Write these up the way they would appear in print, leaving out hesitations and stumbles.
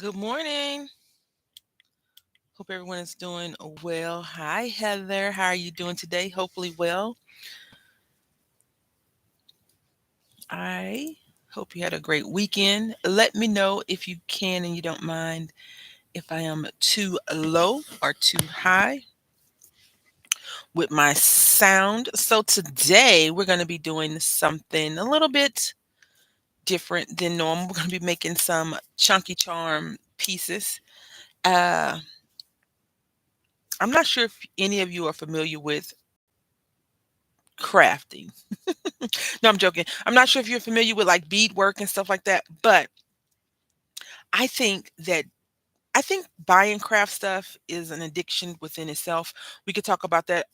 Good morning. Hope everyone is doing well. Hi, Heather. How are you doing today? Hopefully, well. I hope you had a great weekend. Let me know if you can and you don't mind if I am too low or too high with my sound. So, today we're going to be doing something a little bit different than normal. We're going to be making some chunky charm pieces. Uh, I'm not sure if any of you are familiar with crafting. No, I'm joking. I'm not sure if you're familiar with like beadwork and stuff like that, but I think that I think buying craft stuff is an addiction within itself. We could talk about that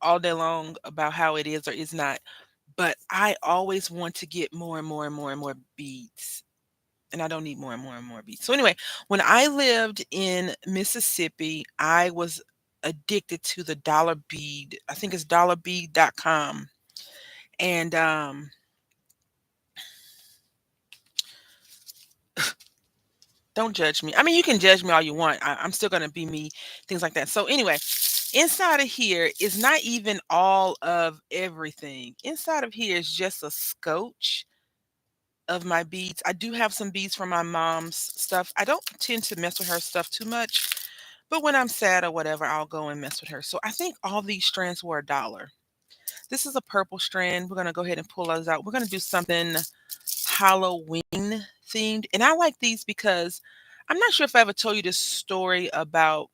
all day long about how it is or is not, but I always want to get more and more and more and more beads. And I don't need more and more and more beads. So anyway, when I lived in Mississippi, I was addicted to the dollar bead. I think it's dollarbead.com. And don't judge me. I mean, you can judge me all you want. I'm still gonna be me, things like that. So anyway, inside of here is not even all of everything. Inside of here is just a scotch of my beads. I do have some beads from my mom's stuff. I don't tend to mess with her stuff too much, but when I'm sad or whatever, I'll go and mess with her. So I think all these strands were $1. This is a purple strand. We're gonna go ahead and pull those out. We're gonna do something Halloween themed. And I like these because I'm not sure if I ever told you this story about,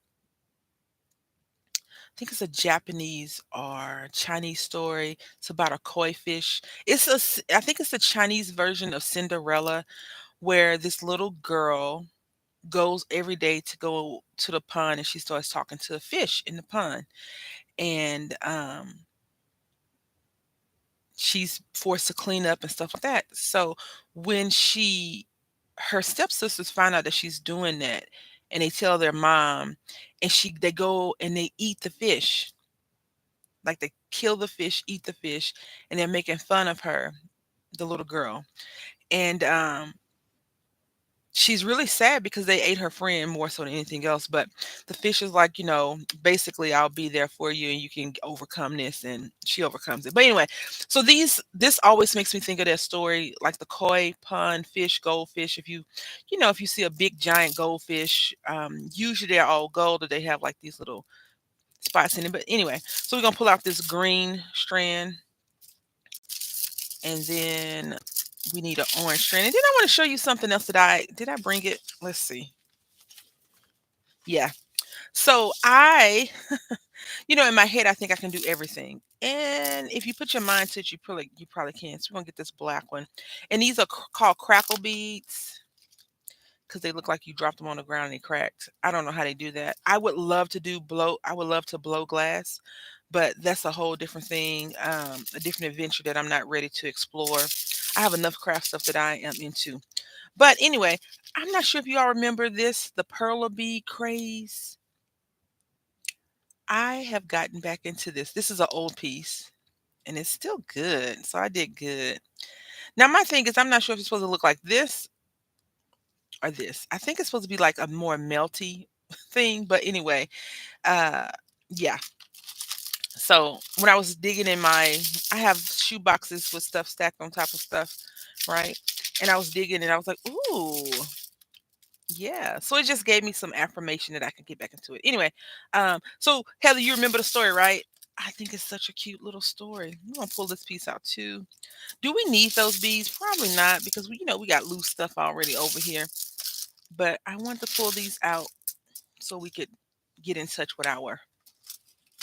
I think it's a Japanese or Chinese story. It's about a koi fish. I think it's a Chinese version of Cinderella where this little girl goes every day to go to the pond and she starts talking to a fish in the pond. And she's forced to clean up and stuff like that. So when her stepsisters find out that she's doing that and they tell their mom and they go and they eat the fish. Like they kill the fish, eat the fish, and they're making fun of her, the little girl. And she's really sad because they ate her friend more so than anything else. But the fish is like, basically, I'll be there for you and you can overcome this. And she overcomes it. But anyway, so this always makes me think of that story, like the koi pond fish, goldfish. If you see a big giant goldfish, usually they're all gold or they have like these little spots in it. But anyway, so we're going to pull out this green strand and then we need an orange strand. And then I want to show you something else that did I bring it? Let's see. Yeah. So in my head, I think I can do everything. And if you put your mind to it, you probably can. So we're gonna get this black one, and these are called crackle beads because they look like you dropped them on the ground and they cracked. I don't know how they do that. I would love to do blow. I would love to blow glass, but that's a whole different thing, a different adventure that I'm not ready to explore. I have enough craft stuff that I am into. But anyway, I'm not sure if you all remember this, the Perla bead craze. I have gotten back into this. This is an old piece and it's still good. So I did good. Now my thing is I'm not sure if it's supposed to look like this or this. I think it's supposed to be like a more melty thing, but anyway, uh yeah. So when I was digging I have shoe boxes with stuff stacked on top of stuff, right? And I was digging and I was like, "Ooh, yeah." So it just gave me some affirmation that I could get back into it. Anyway, so Heather, you remember the story, right? I think it's such a cute little story. I'm gonna pull this piece out too. Do we need those beads? Probably not because we got loose stuff already over here. But I want to pull these out so we could get in touch with our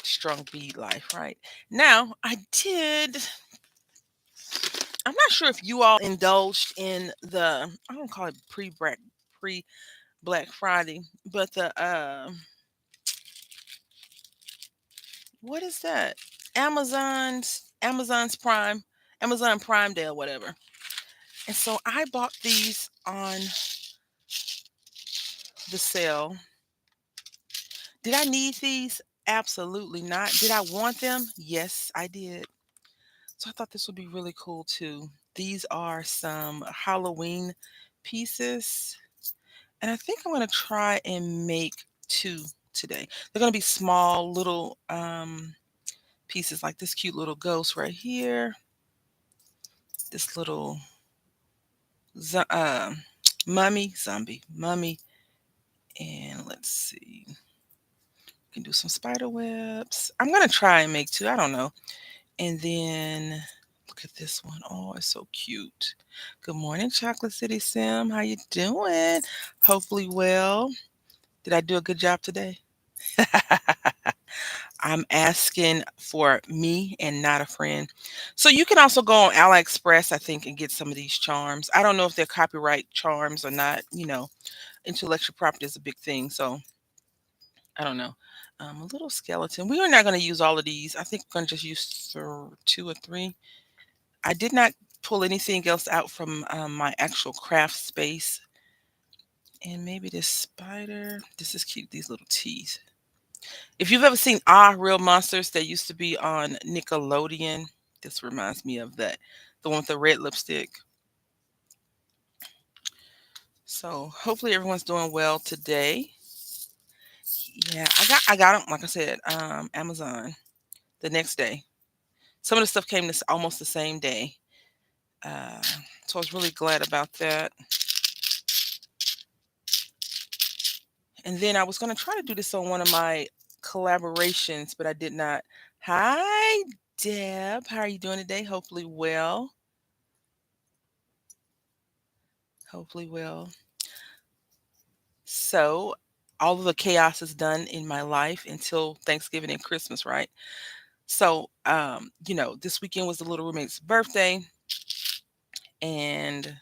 strong bead life, right? Now, I'm not sure if you all indulged in I don't call it pre Black Friday, but what is that? Amazon's Prime, Amazon Prime Day or whatever. And so I bought these on the sale. Did I need these? Absolutely not. Did I want them? Yes, I did. So I thought this would be really cool too. These are some Halloween pieces. And I think I'm gonna try and make 2 today. They're gonna be small little, pieces like this cute little ghost right here, this little zo mummy, and let's see, can do some spider webs. I'm gonna try and make 2, I don't know. And then look at this one. Oh, it's so cute. Good morning, Chocolate City Sim. How you doing? Hopefully well. Did I do a good job today? I'm asking for me and not a friend. So you can also go on AliExpress, I think, and get some of these charms. I don't know if they're copyright charms or not. Intellectual property is a big thing. So I don't know. A little skeleton. We are not going to use all of these. I think we're going to just use 2 or 3. I did not pull anything else out from my actual craft space. And maybe this spider. This is cute. These little teeth. If you've ever seen Real Monsters that used to be on Nickelodeon, this reminds me of that. The one with the red lipstick. So hopefully everyone's doing well today. Yeah, I got them, like I said, Amazon the next day. Some of the stuff came this almost the same day. Uh, so I was really glad about that. And then I was going to try to do this on one of my collaborations, but I did not. Hi, Deb. How are you doing today? Hopefully well. Hopefully well. So all of the chaos is done in my life until Thanksgiving and Christmas, right? So, this weekend was the little roommate's birthday, and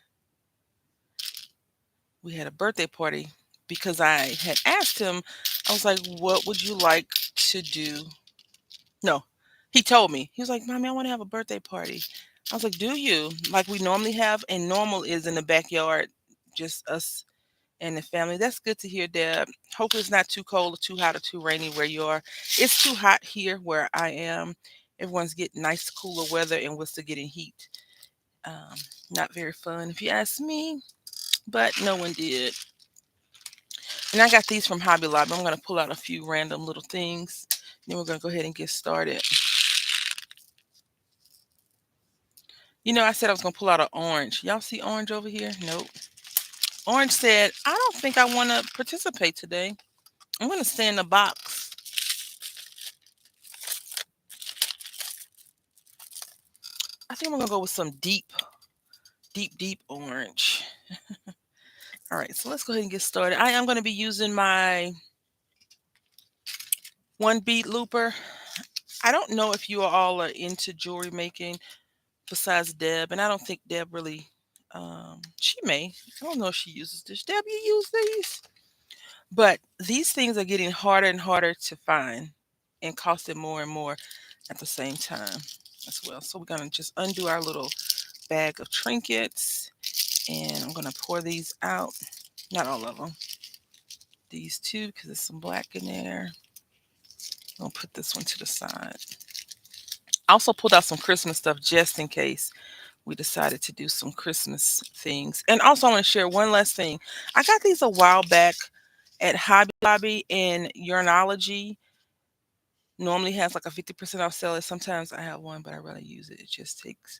we had a birthday party because I had asked him, I was like, what would you like to do? No, he told me. He was like, Mommy, I want to have a birthday party. I was like, do you? Like we normally have, and normal is in the backyard, just us and the family. That's good to hear, Deb. Hopefully it's not too cold or too hot or too rainy where you are. It's too hot here where I am. Everyone's getting nice cooler weather and we're still getting heat. Um, Not very fun if you ask me, but no one did. And I got these from Hobby Lobby. I'm going to pull out a few random little things. Then we're going to go ahead and get started. I said I was going to pull out an orange. Y'all see orange over here? Nope. Orange said, I don't think I want to participate today. I'm going to stay in the box. I think I'm going to go with some deep orange. All right, so let's go ahead and get started. I am going to be using my one bead looper. I don't know if you all are into jewelry making besides Deb, and I don't think Deb really, she may. I don't know if she uses this. Deb, you use these? But these things are getting harder and harder to find and costing more and more at the same time as well. So we're going to just undo our little bag of trinkets and I'm going to pour these out. Not all of them. These two because there's some black in there. I'll put this one to the side. I also pulled out some Christmas stuff just in case we decided to do some Christmas things. And also, I want to share one last thing. I got these a while back at Hobby Lobby, and Urnology normally has like a 50% off sale. Sometimes I have one, but I rarely use it. It just takes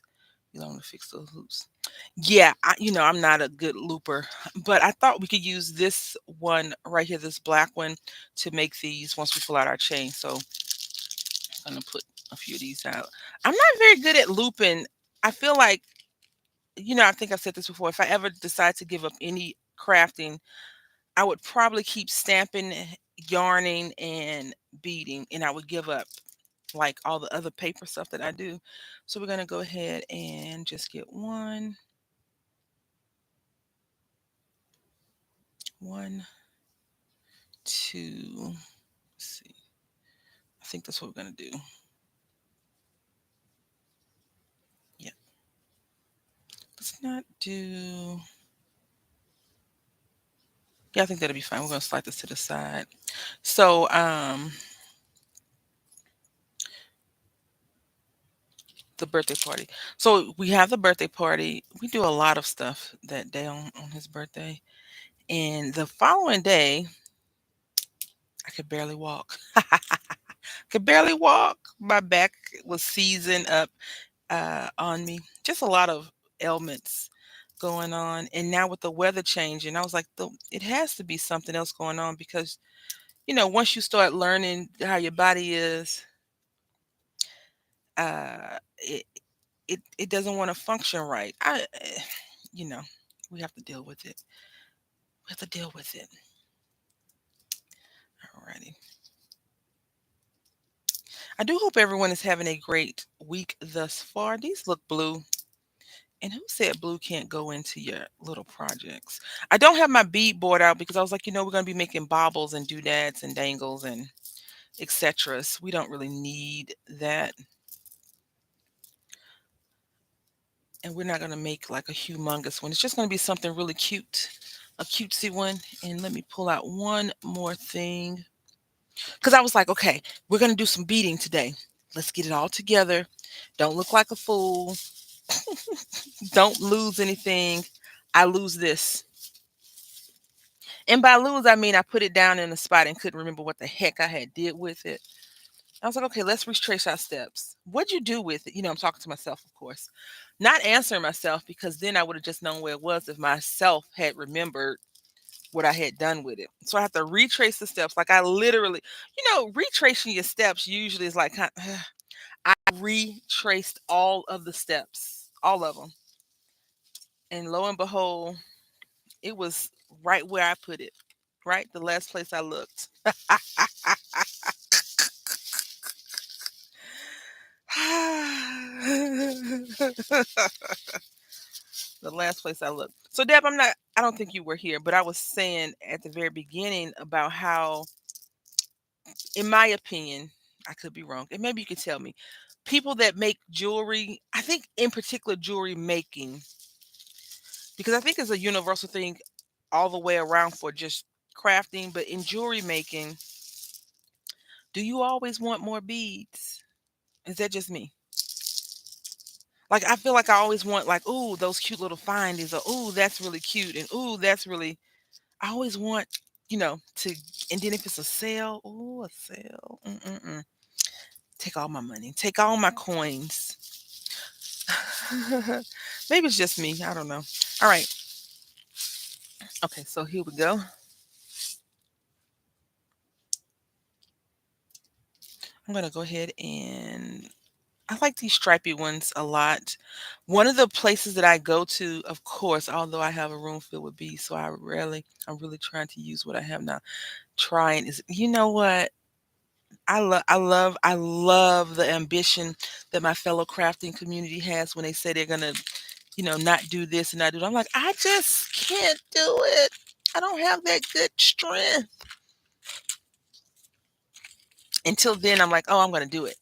long to fix those loops. Yeah, I'm not a good looper, but I thought we could use this one right here, this black one, to make these once we pull out our chain. So I'm gonna put a few of these out. I'm not very good at looping. I feel like, I think I've said this before. If I ever decide to give up any crafting, I would probably keep stamping, yarning, and beading, and I would give up like all the other paper stuff that I do. So we're gonna go ahead and just get one, two. Let's see. I think that's what we're gonna do. Yeah. Let's not do. Yeah, I think that'll be fine. We're gonna slide this to the side. So, the birthday party. So we have the birthday party. We do a lot of stuff that day on his birthday. And the following day, I could barely walk. Could barely walk. My back was seizing up on me. Just a lot of ailments going on. And now with the weather changing, I was like, it has to be something else going on because, once you start learning how your body is, it doesn't want to function right. You know, we have to deal with it. We have to deal with it. Alrighty. I do hope everyone is having a great week thus far. These look blue. And who said blue can't go into your little projects? I don't have my bead board out because I was like, we're going to be making baubles and doodads and dangles and etc. We don't really need that. And we're not going to make like a humongous one. It's just going to be something really cute, a cutesy one. And let me pull out one more thing. Because I was like, okay, we're going to do some beading today. Let's get it all together. Don't look like a fool. Don't lose anything. I lose this. And by lose, I mean I put it down in a spot and couldn't remember what the heck I had did with it. I was like, okay, let's retrace our steps. What'd you do with it? I'm talking to myself, of course. Not answering myself because then I would have just known where it was if myself had remembered what I had done with it. So I have to retrace the steps. Like I literally, retracing your steps usually is like, I retraced all of the steps, all of them. And lo and behold, it was right where I put it, right? The last place I looked. The last place I looked. So Deb, I don't think you were here, but I was saying at the very beginning about how, in my opinion, I could be wrong, and maybe you could tell me, people that make jewelry, I think in particular jewelry making, because I think it's a universal thing all the way around for just crafting, but in jewelry making, do you always want more beads? Is that just me? Like I feel like I always want like, ooh, those cute little findies, or ooh, that's really cute, and ooh, that's really. I always want, to, and then if it's a sale, ooh, a sale, take all my money, take all my coins. Maybe it's just me. I don't know. All right. Okay, so here we go. I'm gonna go ahead and I like these stripy ones a lot. One of the places that I go to, of course, although I have a room filled with bees, so I'm really trying to use what I have now. Trying is, you know what? I love the ambition that my fellow crafting community has when they say they're gonna, not do this and not do that. I'm like, I just can't do it. I don't have that good strength. Until then, I'm like, oh, I'm gonna do it.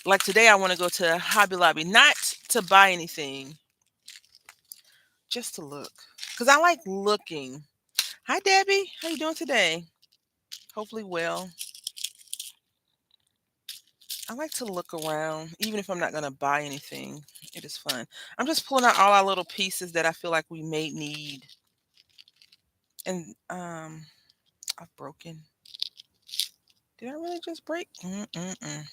Like today, I want to go to Hobby Lobby, not to buy anything, just to look, cause I like looking. Hi, Debbie. How you doing today? Hopefully well. I like to look around, even if I'm not gonna buy anything. It is fun. I'm just pulling out all our little pieces that I feel like we may need. And I've broken. Did I really just break? Mm-mm-mm.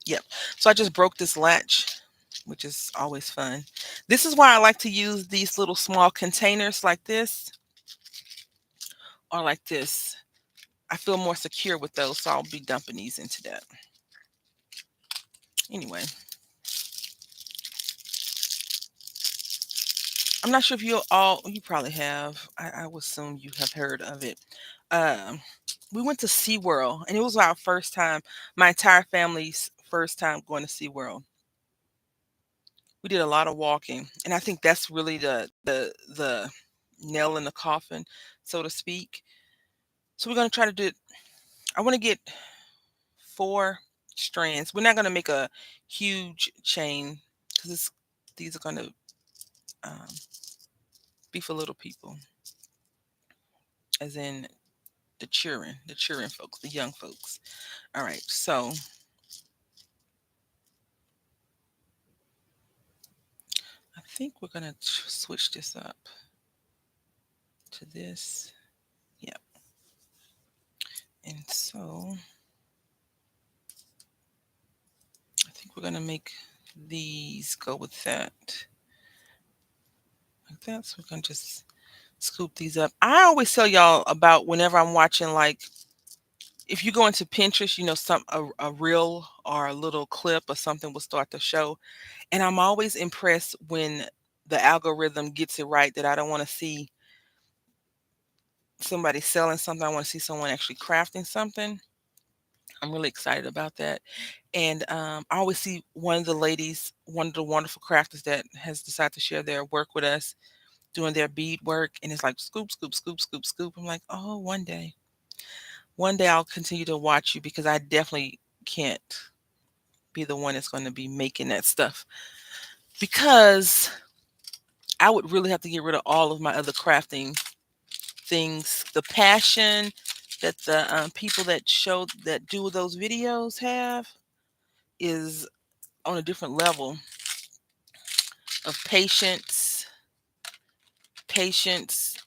Yep. So I just broke this latch, which is always fun. This is why I like to use these little small containers like this or like this. I feel more secure with those, so I'll be dumping these into that. Anyway, I'm not sure if you probably have. I would assume you have heard of it. Um, we went to SeaWorld, and it was our first time, my entire family's first time going to SeaWorld. We did a lot of walking, and I think that's really the nail in the coffin, so to speak. So we're gonna try to do it. I want to get 4 strands. We're not gonna make a huge chain because these are gonna um, be for little people, as in the cheering folks, the young folks. All right, so I think we're gonna switch this up to this. Yep. And so I think we're gonna make these go with that. Like that. So we're gonna just scoop these up. I always tell y'all about whenever I'm watching, like, if you go into Pinterest, a reel or a little clip or something will start to show. And I'm always impressed when the algorithm gets it right, that I don't want to see somebody selling something. I want to see someone actually crafting something. I'm really excited about that. And I always see one of the ladies, one of the wonderful crafters that has decided to share their work with us, doing their bead work. And it's like scoop, scoop, scoop, scoop, scoop. I'm like, oh, one day I'll continue to watch you, because I definitely can't be the one that's going to be making that stuff, because I would really have to get rid of all of my other crafting things. The passion that the people that do those videos have is on a different level of patience,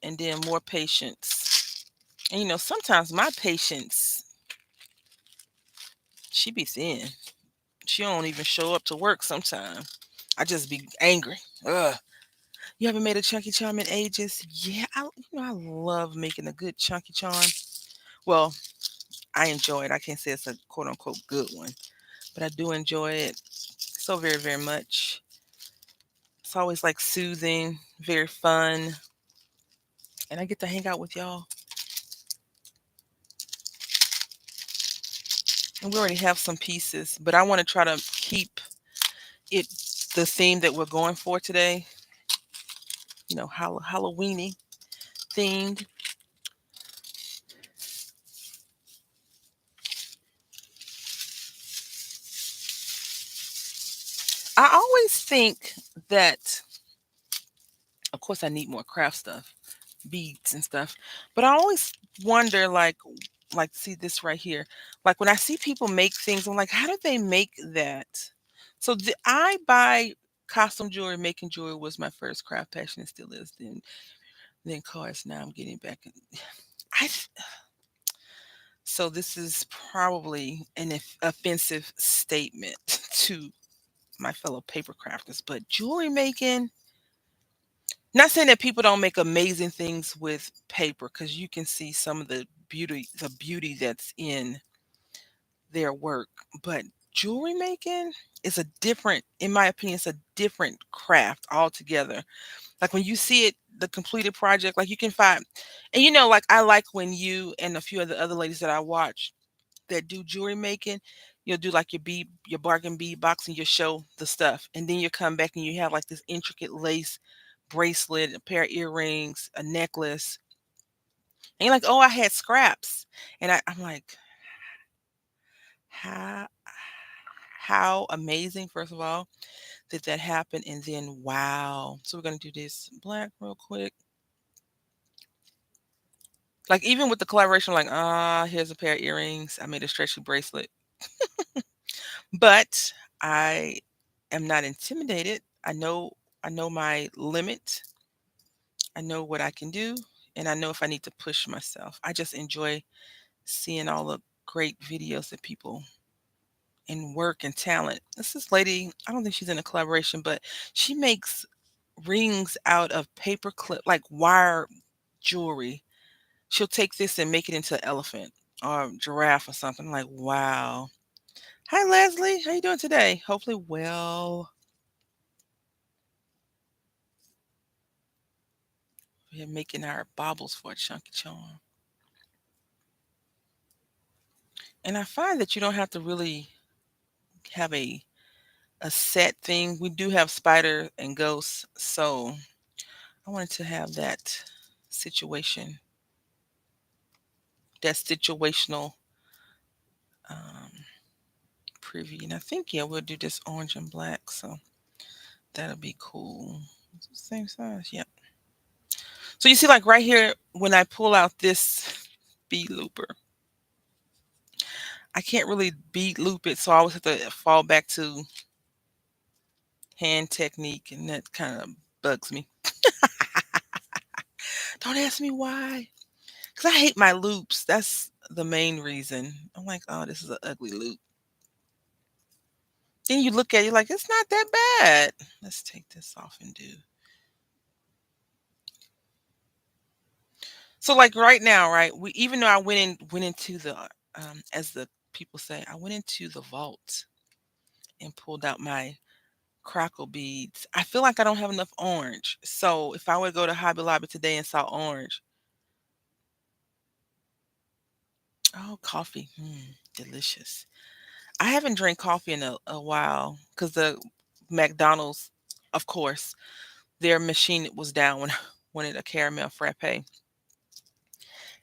and then more patience. And sometimes my patience, she be thin. She don't even show up to work sometimes. I just be angry. Ugh. You haven't made a chunky charm in ages? Yeah, I love making a good chunky charm. Well, I enjoy it. I can't say it's a quote unquote good one, but I do enjoy it so very, very much. It's always like soothing, very fun, and I get to hang out with y'all. And we already have some pieces, but I want to try to keep it the theme that we're going for today. Halloweeny themed. I always think that, of course, I need more craft stuff, beads and stuff. But I always wonder, like, see this right here. Like when I see people make things, I'm like, how did they make that? So I buy costume jewelry. Making jewelry was my first craft passion, and still is. Then cars. Now I'm getting back. I th- so this is probably an offensive statement to my fellow paper crafters, but jewelry making. Not saying that people don't make amazing things with paper, because you can see some of the beauty that's in their work, but jewelry making is a different, in my opinion, it's a different craft altogether. Like when you see it, the completed project, like you can find, and like I like when you and a few of the other ladies that I watch that do jewelry making, you'll do like your bargain bead box, and you show the stuff, and then you come back and you have like this intricate lace bracelet, a pair of earrings, a necklace, and you're like, oh, I had scraps, and I'm like, how how amazing, first of all, did that happen, and then wow. So we're gonna do this black real quick. Like even with the collaboration, like, here's a pair of earrings. I made a stretchy bracelet. But I am not intimidated. I know my limit. I know what I can do, and I know if I need to push myself. I just enjoy seeing all the great videos that people and work and talent. This lady, I don't think she's in a collaboration, but she makes rings out of paper clip, like wire jewelry. She'll take this and make it into an elephant or giraffe or something. Like, wow. Hi, Leslie. How you doing today? Hopefully well. We're making our baubles for a chunky charm. And I find that you don't have to really have a set thing. We do have spider and ghosts, so I wanted to have situation, that situational um, preview. And I think, yeah, we'll do this orange and black, so that'll be cool. It's the same size, yep. So you see, like right here, when I pull out this bead looper, I can't really bead loop it, so I always have to fall back to hand technique, and that kind of bugs me. Don't ask me why. Because I hate my loops. That's the main reason. I'm like, oh, this is an ugly loop. Then you look at it, you're like, it's not that bad. Let's take this off and do. So like right now, right? We even though I went into the as the people say, I went into the vault and pulled out my crackle beads. I feel like I don't have enough orange. So if I would go to Hobby Lobby today and saw orange, oh, coffee, delicious. I haven't drank coffee in a while because the McDonald's, of course, their machine was down when I wanted a caramel frappe.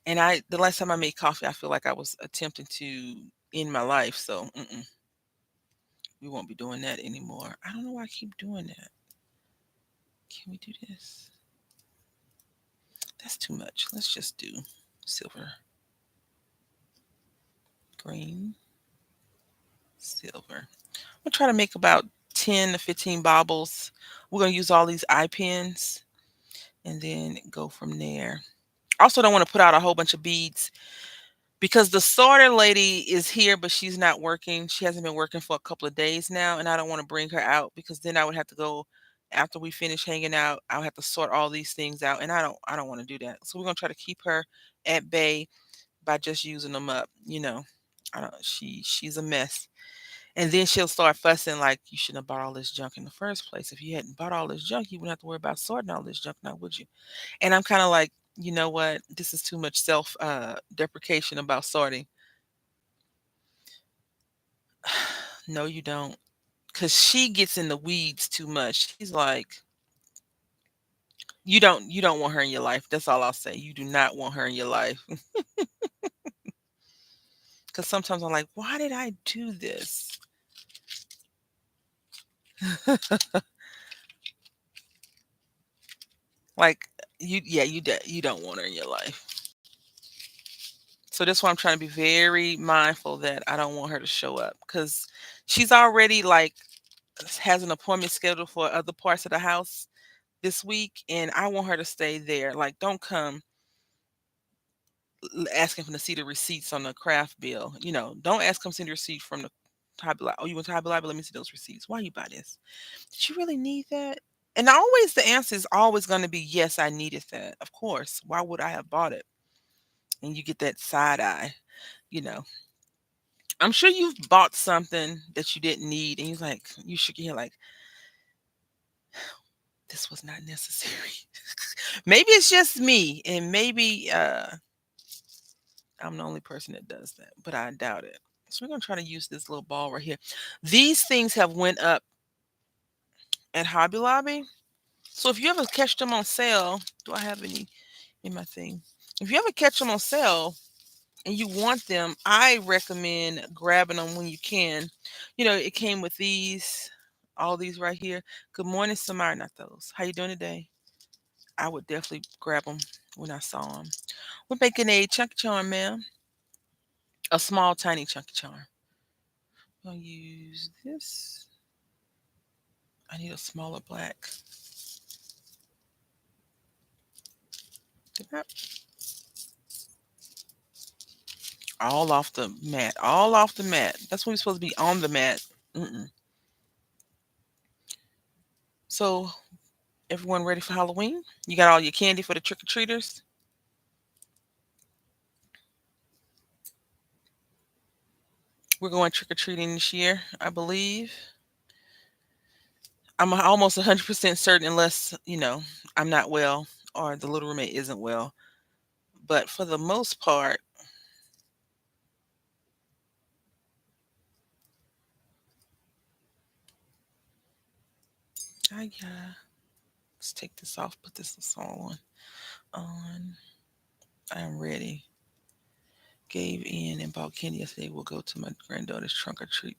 And the last time I made coffee, I feel like I was attempting to end my life. So we won't be doing that anymore. I don't know why I keep doing that. Can we do this? That's too much. Let's just do silver, green, silver. We'll try to make about 10 to 15 baubles. We're going to use all these eye pins and then go from there. I also don't want to put out a whole bunch of beads because the sorter lady is here, but she's not working. She hasn't been working for a couple of days now, and I don't want to bring her out because then I would have to go after we finish hanging out. I'll have to sort all these things out, and I don't want to do that. So we're gonna try to keep her at bay by just using them up. I don't. She's a mess, and then she'll start fussing like you shouldn't have bought all this junk in the first place. If you hadn't bought all this junk, you wouldn't have to worry about sorting all this junk now, would you? And I'm kind of like, you know what? This is too much self deprecation about sorting. No, you don't. Cause she gets in the weeds too much. She's like, you don't want her in your life. That's all I'll say. You do not want her in your life. Cause sometimes I'm like, why did I do this? Like you don't want her in your life. So that's why I'm trying to be very mindful that I don't want her to show up because she's already like has an appointment scheduled for other parts of the house this week, and I want her to stay there. Like, don't come asking for to see the receipts on the craft bill. Don't ask come see the receipt from the Hobby Lobby. Oh, you went to Hobby Lobby? Let me see those receipts. Why you buy this? Did you really need that? And always the answer is always going to be yes, I needed that. Of course. Why would I have bought it? And you get that side eye. You know, I'm sure you've bought something that you didn't need, and you're like, you shook your head like, this was not necessary. Maybe it's just me, and maybe I'm the only person that does that, but I doubt it. So we're gonna try to use this little ball right here. These things have went up at Hobby Lobby. So if you ever catch them on sale, do I have any in my thing? If you ever catch them on sale and you want them, I recommend grabbing them when you can. It came with these, all these right here. Good morning, Samara. Not those. How you doing today? I would definitely grab them when I saw them. We're making a chunky charm, ma'am. A small, tiny chunky charm. I'll use this. I need a smaller black. Yep. All off the mat. All off the mat. That's when we're supposed to be on the mat. Mm-mm. So, everyone ready for Halloween? You got all your candy for the trick or treaters? We're going trick or treating this year, I believe. I'm almost 100% certain, unless, I'm not well or the little roommate isn't well. But for the most part, let's take this off, put this small one on. I'm ready. Gave in and bought candy yesterday. We'll go to my granddaughter's trunk or treat.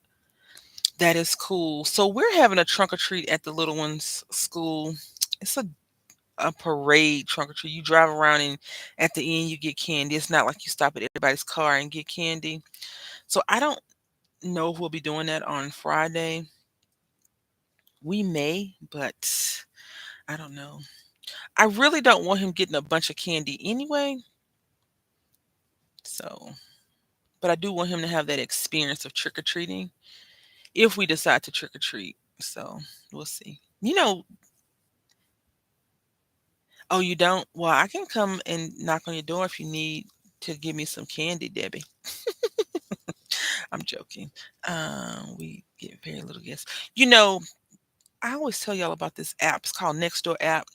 That is cool. So we're having a trunk or treat at the little one's school. It's a parade trunk or treat. You drive around and at the end you get candy. It's not like you stop at everybody's car and get candy. So I don't know if we'll be doing that on Friday. We may, but I don't know. I really don't want him getting a bunch of candy anyway. So, but I do want him to have that experience of trick or treating if we decide to trick or treat. So, we'll see. Oh, you don't? Well, I can come and knock on your door if you need to give me some candy, Debbie. I'm joking. We get very little guests. You know, I always tell y'all about this app. It's called Nextdoor app.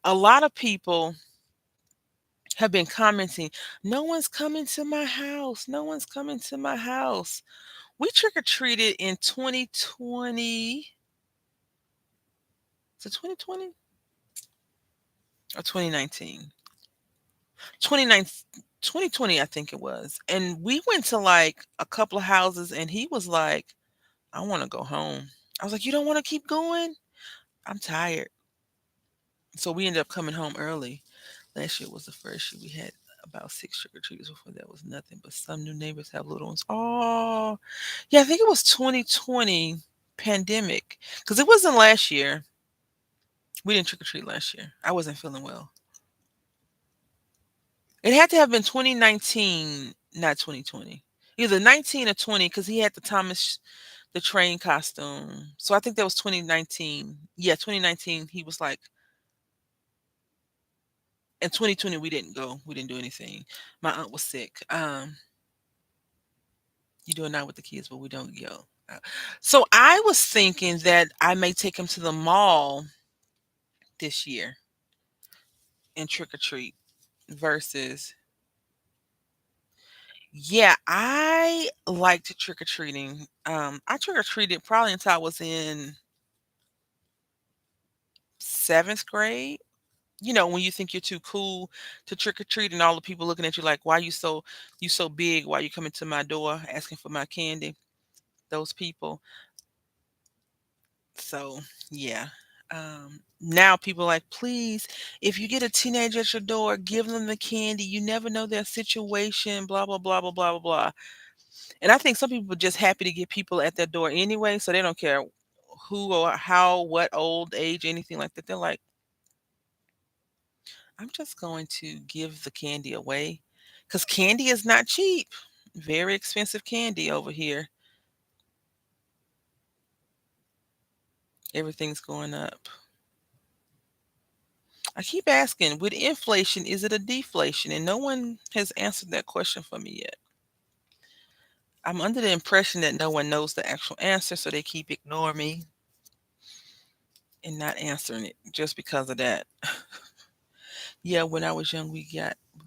A lot of people have been commenting, no one's coming to my house. No one's coming to my house. We trick or treated in 2020. Is it 2020 or 2019? 2019, 2020, I think it was. And we went to like a couple of houses and he was like, I want to go home. I was like, you don't want to keep going? I'm tired. So we ended up coming home early. Last year was the first year we had about six trick or treaters. Before that was nothing, but some new neighbors have little ones. Oh, yeah, I think it was 2020 pandemic because it wasn't last year. We didn't trick or treat last year. I wasn't feeling well. It had to have been 2019, not 2020. Either 19 or 20 because he had the Thomas the Train costume. So I think that was 2019. Yeah, 2019. He was like, in 2020 we didn't go. We didn't do anything. My aunt was sick. You do it now with the kids, but we don't go. So I was thinking that I may take him to the mall this year and trick or treat versus yeah, I liked trick or treating. I trick or treated probably until I was in seventh grade. You know, when you think you're too cool to trick or treat, and all the people looking at you like, "Why you so big? Why you coming to my door asking for my candy?" Those people. So yeah. Now people are like, please, if you get a teenager at your door, give them the candy. You never know their situation. Blah blah blah blah blah blah blah. And I think some people are just happy to get people at their door anyway, so they don't care who or how, what old age, anything like that. They're like, I'm just going to give the candy away because candy is not cheap. Very expensive candy over here. Everything's going up. I keep asking, with inflation, is it a deflation? And no one has answered that question for me yet. I'm under the impression that no one knows the actual answer, so they keep ignoring me and not answering it just because of that. Yeah, when I was young, we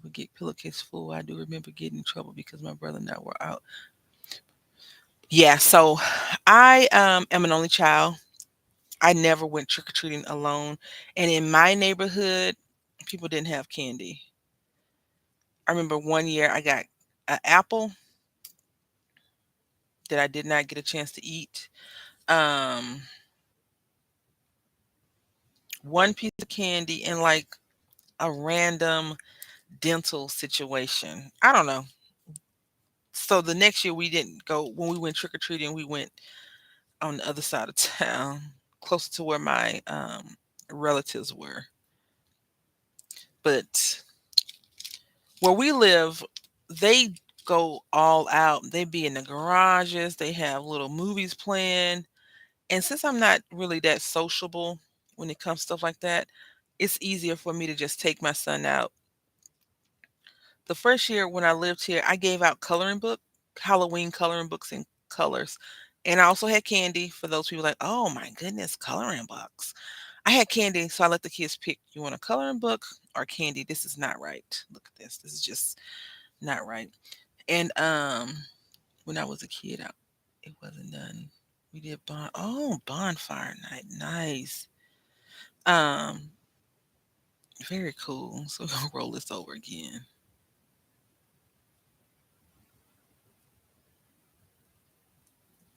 would get pillowcase full. I do remember getting in trouble because my brother and I were out. Yeah, so I am an only child. I never went trick or treating alone, and in my neighborhood, people didn't have candy. I remember one year I got an apple that I did not get a chance to eat. Um, one piece of candy and like a random dental situation. I don't know. So the next year we didn't go when we went trick or treating. We went on the other side of town, closer to where my relatives were. But where we live, they go all out. They be in the garages. They have little movies playing. And since I'm not really that sociable when it comes to stuff like that, it's easier for me to just take my son out. The first year when I lived here, I gave out Halloween coloring books and colors. And I also had candy for those people like, oh my goodness, coloring books. I had candy, so I let the kids pick, you want a coloring book or candy? This is not right. Look at this. This is just not right. And when I was a kid, it wasn't done. We did bonfire night. Nice. Um, very cool. So we're gonna roll this over again.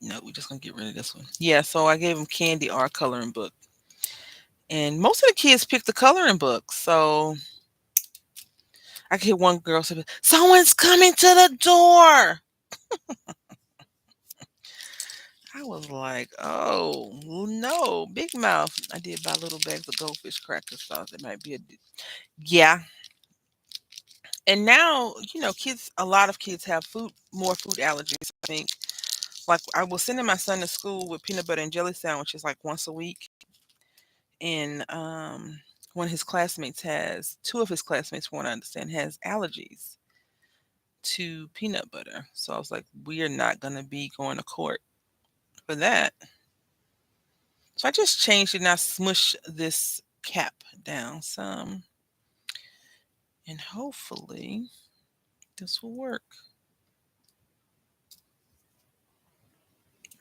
No, we're just gonna get rid of this one. Yeah, so I gave them candy or a coloring book. And most of the kids picked the coloring book. So I could hear one girl say, someone's coming to the door. I was like, "Oh, no, Big Mouth." I did buy little bags of Goldfish crackers, thought that might be yeah. And now, kids a lot of kids have more food allergies, I think. Like, I was sending my son to school with peanut butter and jelly sandwiches, like, once a week, and, one of his classmates has 2 of his classmates, from what I understand, has allergies to peanut butter. So I was like, "We are not gonna be going to court for that." So I just changed it and I smushed this cap down some, and hopefully this will work.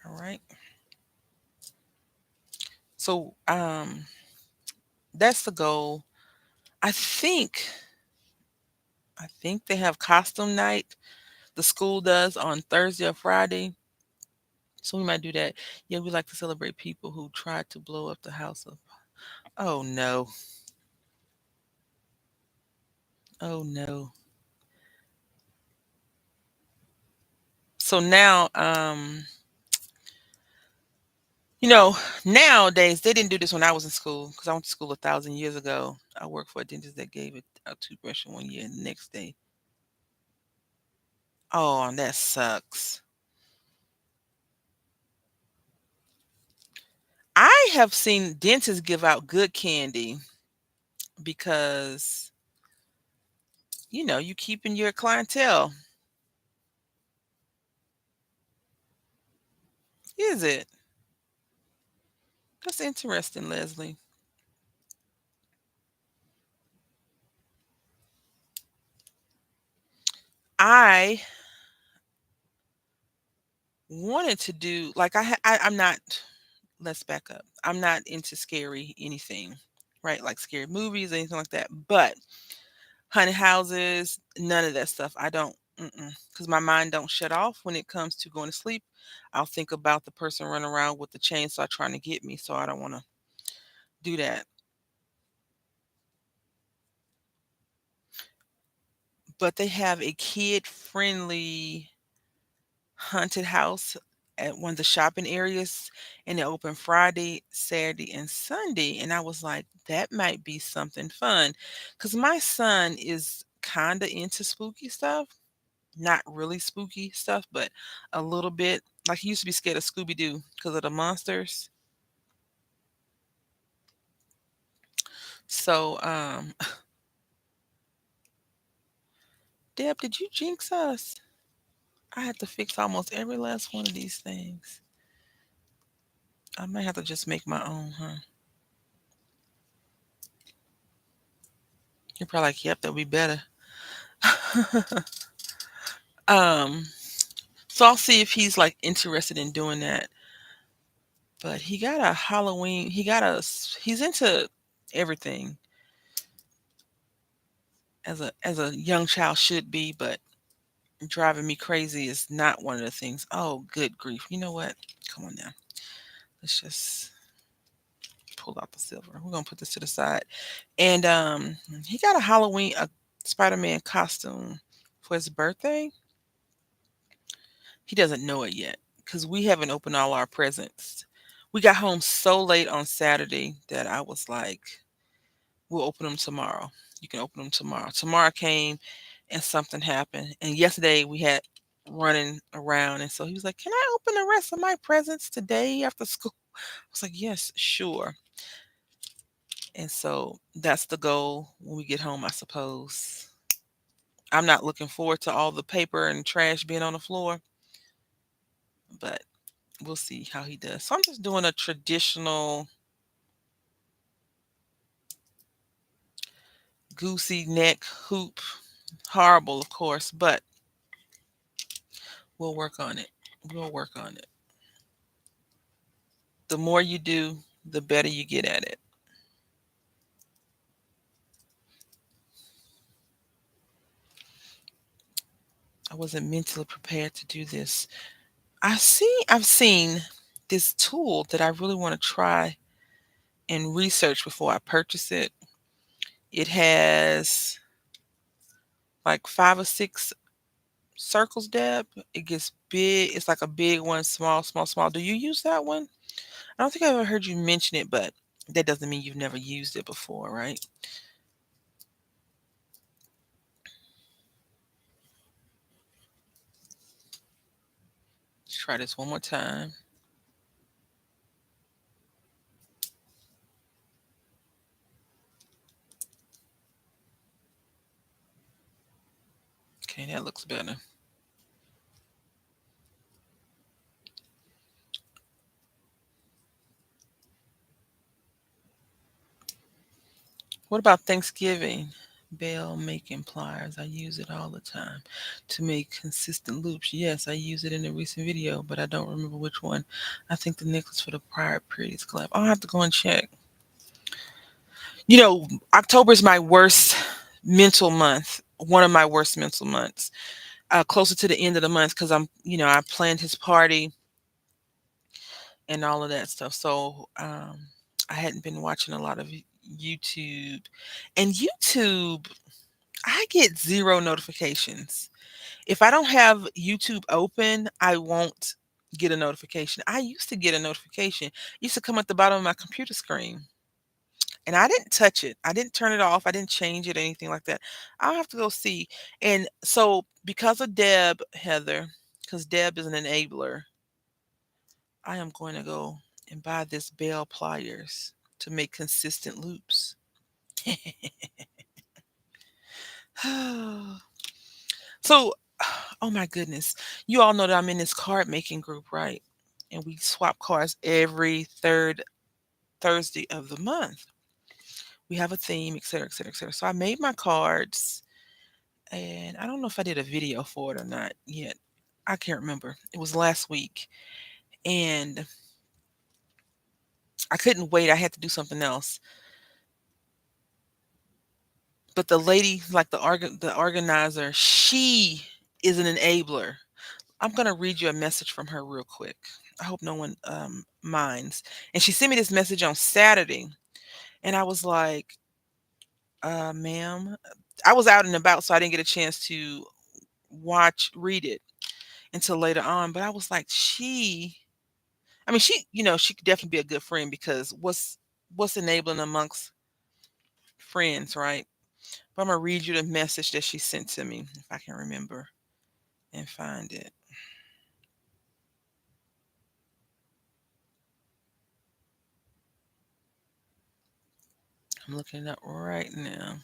All right. So that's the goal. I think I think they have costume night. The school does on Thursday or Friday. So we might do that. Yeah, we like to celebrate people who tried to blow up the house of. Oh no. Oh no. So now, you know, nowadays they didn't do this when I was in school because I went to school 1,000 years ago. I worked for a dentist that gave it a toothbrush in one year, and the next day. Oh, that sucks. I have seen dentists give out good candy because you keeping your clientele. Is it? That's interesting, Leslie. I wanted to do like I'm not. Let's back up. I'm not into scary anything, right? Like scary movies, anything like that. But haunted houses, none of that stuff. I don't, because my mind don't shut off when it comes to going to sleep. I'll think about the person running around with the chainsaw trying to get me, so I don't want to do that. But they have a kid-friendly haunted house at one of the shopping areas, and they open Friday, Saturday, and Sunday. And I was like, that might be something fun, because my son is kind of into spooky stuff. Not really spooky stuff, but a little bit. Like, he used to be scared of Scooby Doo because of the monsters. So, Deb, did you jinx us? I had to fix almost every last one of these things. I might have to just make my own, huh? You're probably like, yep, that'll be better. um, so I'll see if he's like interested in doing that. But he got a Halloween. He's into everything as a young child should be, but driving me crazy is not one of the things. Oh, good grief. You know what? Come on now. Let's just pull out the silver. We're gonna put this to the side. And he got a Spider-Man costume for his birthday. He doesn't know it yet because we haven't opened all our presents. We got home so late on Saturday that I was like, we'll open them tomorrow. You can open them tomorrow. Tomorrow came and something happened. And yesterday we had running around. And so he was like, can I open the rest of my presents today after school? I was like, yes, sure. And so that's the goal when we get home, I suppose. I'm not looking forward to all the paper and trash being on the floor, but we'll see how he does. So I'm just doing a traditional goosey neck hoop. Horrible, of course, but we'll work on it. We'll work on it. The more you do, the better you get at it. I wasn't mentally prepared to do this. I've seen this tool that I really want to try and research before I purchase it. It has like 5 or 6 circles dab. It gets big. It's like a big one, small, small, small. Do you use that one? I don't think I ever heard you mention it, but that doesn't mean you've never used it before, right? Let's try this one more time. Okay, that looks better. What about Thanksgiving? Bell making pliers. I use it all the time to make consistent loops. Yes, I use it in a recent video, but I don't remember which one. I think the necklace for the prior previous collab. I'll have to go and check. You know, October is my worst mental month. One of my worst mental months. Closer to the end of the month because I planned his party and all of that stuff. So I hadn't been watching a lot of YouTube. And YouTube, I get zero notifications. If I don't have YouTube open, I won't get a notification. I used to get a notification. It used to come at the bottom of my computer screen. And I didn't touch it. I didn't turn it off. I didn't change it, anything like that. I'll have to go see. And so because of Deb, Heather, because Deb is an enabler, I am going to go and buy this Bell pliers to make consistent loops. So, oh my goodness. You all know that I'm in this card making group, right? And we swap cards every third Thursday of the month. We have a theme, et cetera, et cetera, et cetera. So I made my cards and I don't know if I did a video for it or not yet. I can't remember. It was last week. And I couldn't wait. I had to do something else. But the lady, like the organizer, she is an enabler. I'm gonna read you a message from her real quick. I hope no one minds. And she sent me this message on Saturday, and I was like, "Ma'am," I was out and about, so I didn't get a chance to read it until later on. But I was like, I mean, she could definitely be a good friend because what's enabling amongst friends, right? But I'm gonna read you the message that she sent to me if I can remember and find it. I'm looking it up right now.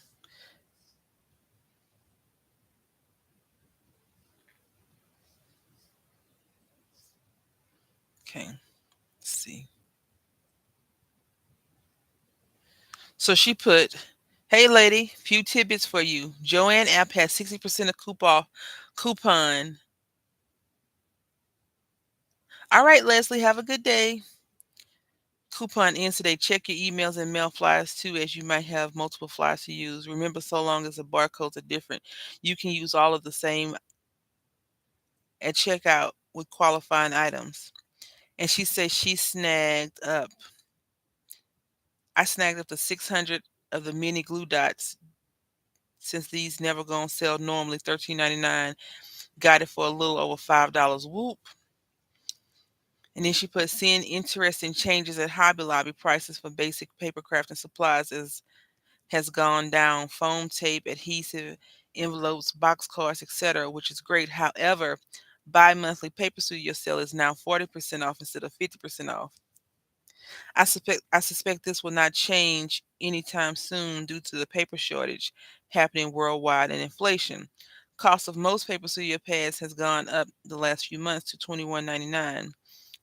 Okay, let's see. So she put, "Hey lady, few tidbits for you. Joanne app has 60% of coupon. All right, Leslie, have a good day. Coupon ends today. Check your emails and mail flyers too, as you might have multiple flyers to use. Remember, so long as the barcodes are different, you can use all of the same at checkout with qualifying items." And she says I snagged up to 600 of the mini glue dots since these never gonna sell normally $13.99. Got it for a little over $5. Whoop. And then she put, "Seeing interesting changes at Hobby Lobby. Prices for basic paper crafting supplies has gone down. Foam tape, adhesive, envelopes, box cards, etc., which is great. However, bi-monthly paper studio sale is now 40% off instead of 50% off. I suspect this will not change anytime soon due to the paper shortage happening worldwide and inflation. Cost of most paper studio pads has gone up the last few months to $21.99.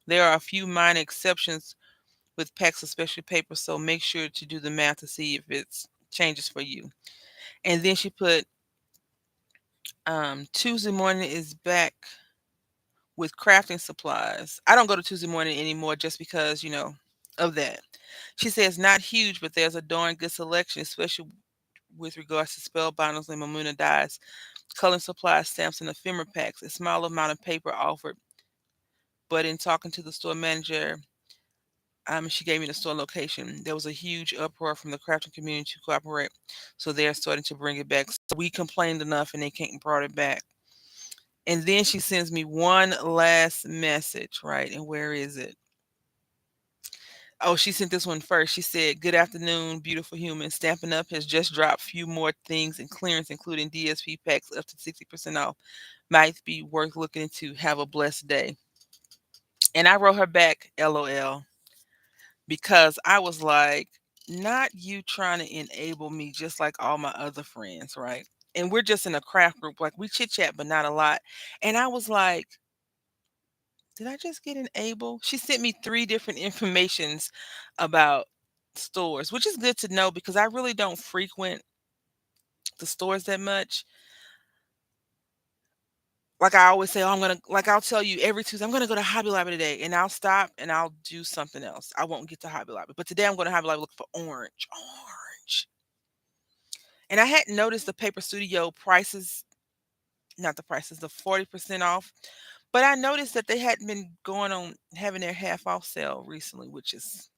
There are a few minor exceptions with packs of special paper, so make sure to do the math to see if it's changes for you." And then she put, "Tuesday morning is back with crafting supplies. I don't go to Tuesday morning anymore just because, of that." She says, "Not huge, but there's a darn good selection, especially with regards to spell binders and Mamuna dyes, coloring supplies, stamps, and ephemera packs. A small amount of paper offered, but in talking to the store manager, she gave me the store location. There was a huge uproar from the crafting community to cooperate, so they're starting to bring it back. So we complained enough, and they came and brought it back." And then she sends me one last message, right? And where is it? Oh, she sent this one first. She said, "Good afternoon, beautiful human. Stampin' Up has just dropped few more things in clearance, including DSP packs up to 60% off. Might be worth looking into. Have a blessed day." And I wrote her back, LOL, because I was like, not you trying to enable me just like all my other friends, right? And we're just in a craft group, like we chit chat, but not a lot. And I was like, did I just get enabled? She sent me three different informations about stores, which is good to know because I really don't frequent the stores that much. Like I always say, oh, like I'll tell you every Tuesday, I'm gonna go to Hobby Lobby today, and I'll stop and I'll do something else. I won't get to Hobby Lobby, but today I'm going to Hobby Lobby looking for orange. And I hadn't noticed the Paper Studio prices, not the prices, the 40% off. But I noticed that they hadn't been going on having their half off sale recently, which is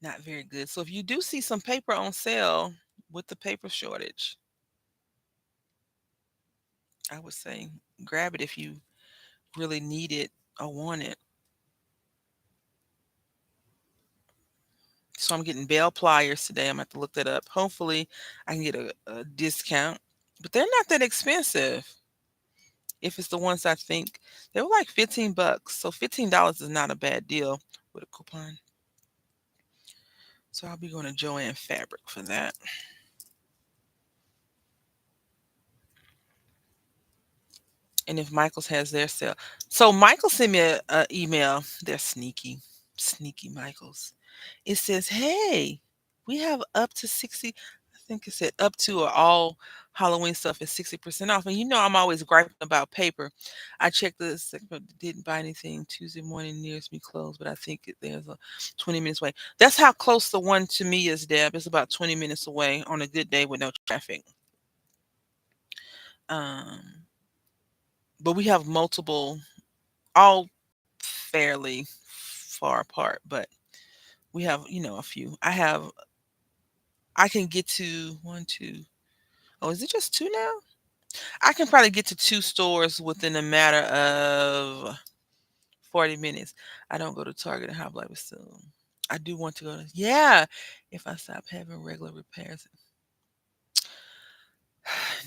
not very good. So if you do see some paper on sale with the paper shortage, I would say grab it if you really need it or want it. So I'm getting Bell pliers today. I'm gonna have to look that up. Hopefully, I can get a discount, but they're not that expensive. If it's the ones I think they were like $15, so $15 is not a bad deal with a coupon. So I'll be going to Joann Fabric for that. And if Michaels has their sale, so Michael sent me a email. They're sneaky, sneaky Michaels. It says, "Hey, we have up to 60." I think it said up to or all Halloween stuff is 60% off. And you know, I'm always griping about paper. I checked this, but didn't buy anything Tuesday morning nearest me closed, but I think there's a 20 minutes away. That's how close the one to me is, Deb. It's about 20 minutes away on a good day with no traffic. Um, but we have multiple, all fairly far apart, but we have, a few. I can get to one, two. Oh, is it just two now? I can probably get to two stores within a matter of 40 minutes. I don't go to Target and Hobby Lobby soon. I do want to go to, yeah, if I stop having regular repairs.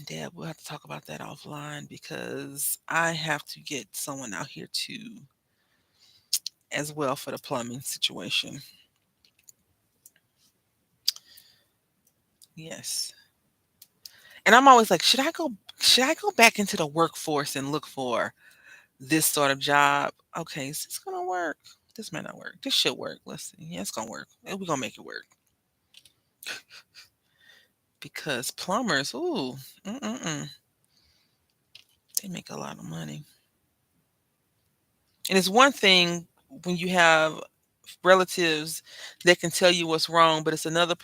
Deb, we'll have to talk about that offline because I have to get someone out here too as well for the plumbing situation. Yes. And I'm always like, should I go back into the workforce and look for this sort of job? Okay, is this gonna work? This might not work. This should work. Let's see. Yeah, it's gonna work. We're gonna make it work. Because plumbers, ooh, mm-mm-mm, they make a lot of money. And it's one thing when you have relatives that can tell you what's wrong, but it's another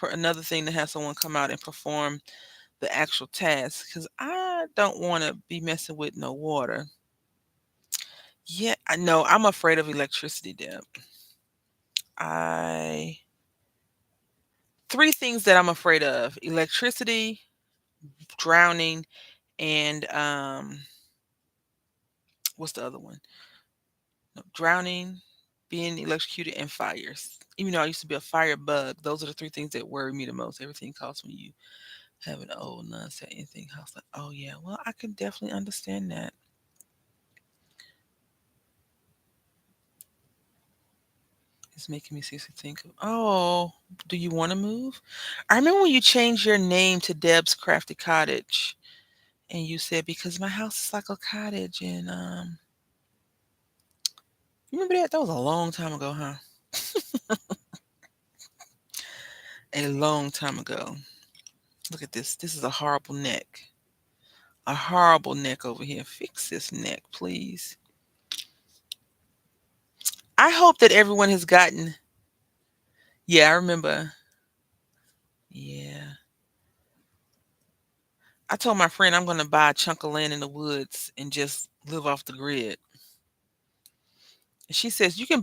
thing to have someone come out and perform the actual task. Because I don't want to be messing with no water. Yeah, I know. I'm afraid of electricity, Deb. I Three things that I'm afraid of: electricity, drowning, and what's the other one? No, drowning, being electrocuted, and fires. Even though I used to be a fire bug, those are the three things that worry me the most. Everything costs when you have an old non-set anything house. Like, oh yeah, well I can definitely understand that. It's making me seriously think of, oh, do you want to move? I remember when you changed your name to Deb's Crafty Cottage, and you said because my house is like a cottage, and you remember that? That was a long time ago, huh? A long time ago. Look at this. This is a horrible neck. A horrible neck over here. Fix this neck, please. I hope that everyone has gotten. Yeah, I remember. Yeah. I told my friend I'm going to buy a chunk of land in the woods and just live off the grid. And she says, you can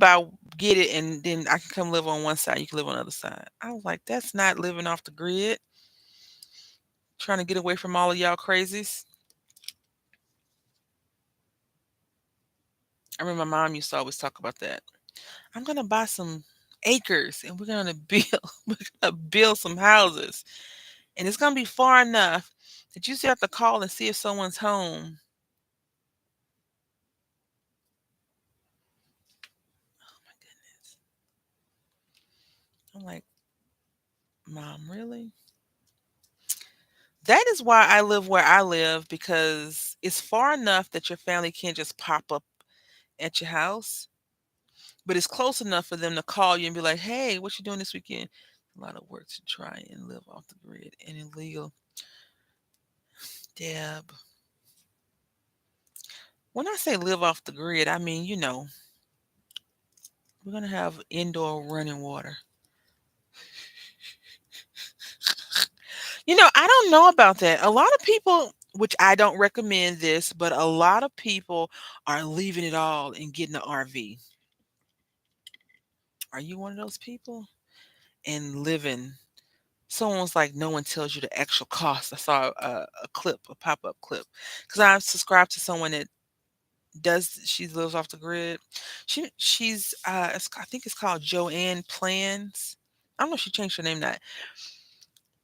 get it, and then I can come live on one side. You can live on the other side. I was like, that's not living off the grid. Trying to get away from all of y'all crazies. I remember my mom used to always talk about that. I'm gonna buy some acres and we're gonna build we're gonna build some houses. And it's gonna be far enough that you still have to call and see if someone's home. Oh my goodness. I'm like, Mom, really? That is why I live where I live because it's far enough that your family can't just pop up at your house, but it's close enough for them to call you and be like, "Hey, what you doing this weekend?" A lot of work to try and live off the grid and illegal. Deb, when I say live off the grid, I mean, we're gonna have indoor running water. I don't know about that. A lot of people, which I don't recommend this, but a lot of people are leaving it all and getting an RV. Are you one of those people? And living. Someone was like, no one tells you the actual cost. I saw a clip, a pop up clip, because I subscribe to someone that she lives off the grid. I think it's called Joanne Plans. I don't know if she changed her name that,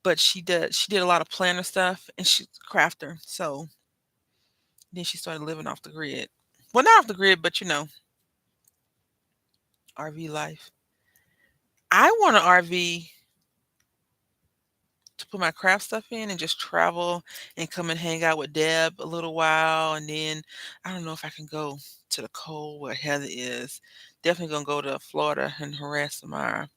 but she did a lot of planner stuff and she's a crafter. So then she started living off the grid. Well, not off the grid, but RV life. I want an RV to put my craft stuff in and just travel and come and hang out with Deb a little while. And then I don't know if I can go to the cold where Heather is. Definitely gonna go to Florida and harass Samara.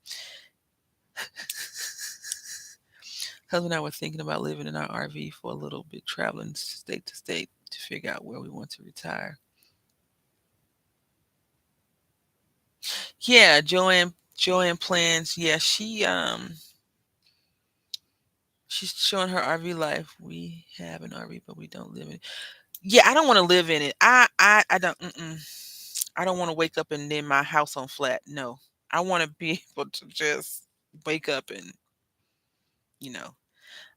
Husband and I were thinking about living in our RV for a little bit, traveling state to state to figure out where we want to retire. Yeah, Joanne plans. Yeah, she's showing her RV life. We have an RV, but we don't live in it. Yeah, I don't want to live in it. I don't. I don't want to wake up and then my house on flat. No, I want to be able to just wake up and you know.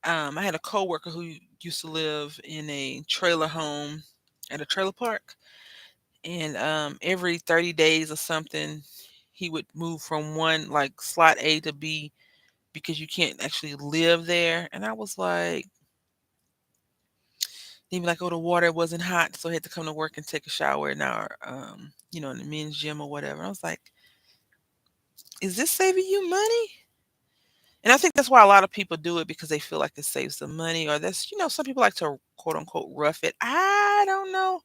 I had a coworker who used to live in a trailer home at a trailer park, and every 30 days or something, he would move from one like slot A to B because you can't actually live there. And I was like, he'd be like, oh, the water wasn't hot, so I had to come to work and take a shower in our, in the men's gym or whatever. I was like, is this saving you money? And I think that's why a lot of people do it because they feel like it saves them money, or some people like to quote unquote rough it. I don't know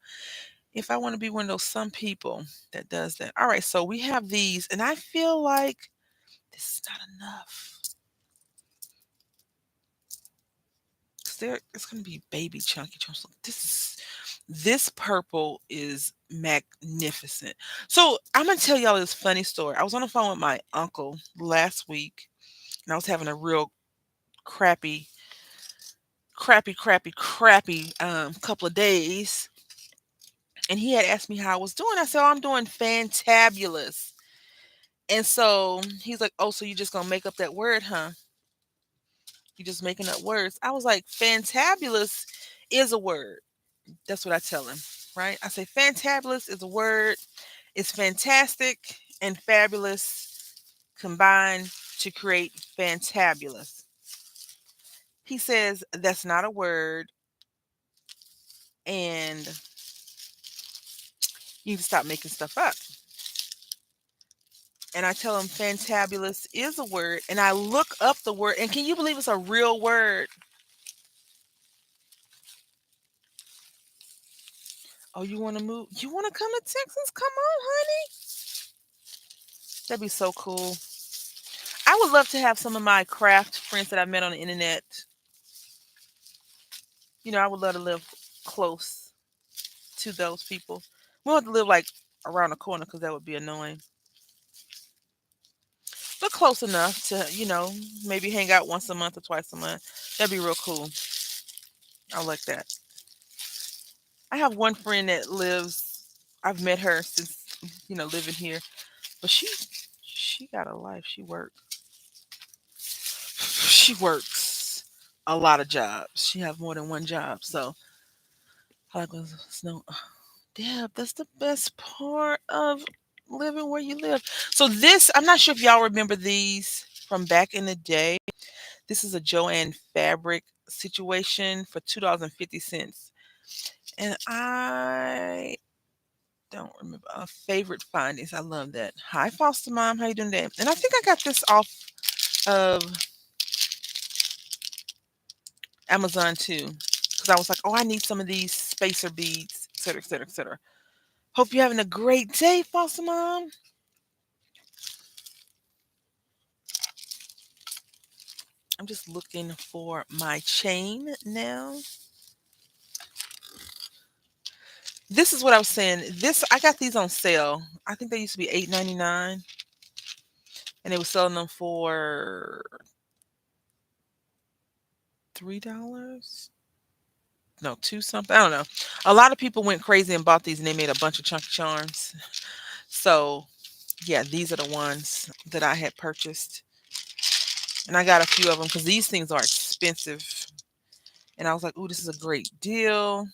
if I want to be one of those some people that does that. All right, so we have these, and I feel like this is not enough. 'Cause it's going to be baby chunky chunks. Look, this purple is magnificent. So I'm gonna tell y'all this funny story. I was on the phone with my uncle last week, and I was having a real crappy, crappy, crappy, crappy couple of days. And he had asked me how I was doing. I said, "Oh, I'm doing fantabulous." And so he's like, "Oh, so you just gonna make up that word, huh? You just making up words?" I was like, "Fantabulous is a word." That's what I tell him, right? I say, "Fantabulous is a word. It's fantastic and fabulous combined to create fantabulous." He says, "That's not a word, and you need to stop making stuff up." And I tell him fantabulous is a word, and I look up the word, and can you believe it's a real word? Oh, you want to move? You want to come to Texas? Come on, honey. That'd be so cool. I would love to have some of my craft friends that I met on the internet. I would love to live close to those people. We don't have to live like around the corner because that would be annoying, but close enough to, maybe hang out once a month or twice a month. That'd be real cool. I like that. I have one friend that lives. I've met her since living here, but she got a life. She works a lot of jobs. She have more than one job. So I like snow. Yeah, that's the best part of living where you live. So this, I'm not sure if y'all remember these from back in the day. This is a Joanne fabric situation for $2.50. And I don't remember favorite findings. I love that. Hi, foster mom. How you doing today? And I think I got this off of Amazon too, because I was like, oh, I need some of these spacer beads, et cetera, et cetera, et cetera. Hope you're having a great day, foster mom. I'm just looking for my chain now. This is what I was saying. This I got these on sale. I think they used to be $8.99, and they were selling them for $3. No, two something. I don't know. A lot of people went crazy and bought these, and they made a bunch of chunky charms. So yeah, these are the ones that I had purchased, and I got a few of them because these things are expensive. And I was like, "Ooh, this is a great deal."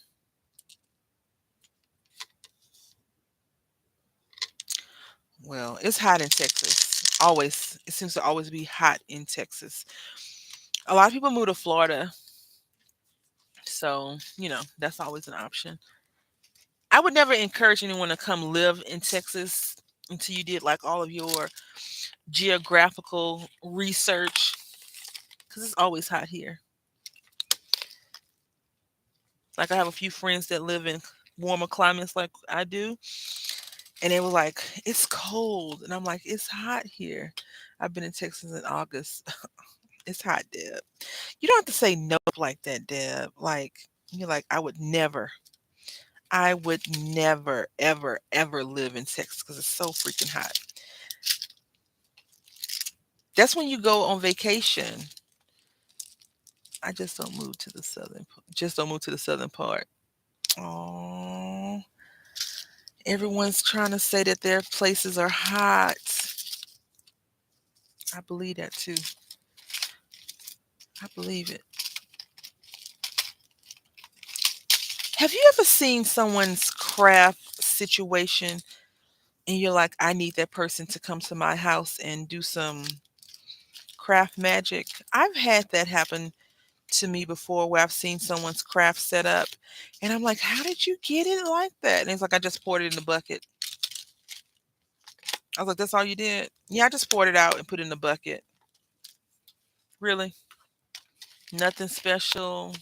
Well, it's hot in Texas. Always, it seems to always be hot in Texas. A lot of people move to Florida, so that's always an option. I would never encourage anyone to come live in Texas until you did like all of your geographical research because it's always hot here. Like I have a few friends that live in warmer climates like I do, and they were like, "It's cold," and I'm like, "It's hot here." I've been in Texas in August. It's hot, Deb. You don't have to say nope like that, Deb. Like you're like, I would never, ever, ever live in Texas because it's so freaking hot. That's when you go on vacation. I just don't move to the just don't move to the southern part. Oh, everyone's trying to say that their places are hot. I believe that too. I believe it. Have you ever seen someone's craft situation and you're like, I need that person to come to my house and do some craft magic? I've had that happen to me before where I've seen someone's craft set up and I'm like, how did you get it like that? And it's like, I just poured it in the bucket. I was like, that's all you did? Yeah, I just poured it out and put it in the bucket. Really? Nothing special.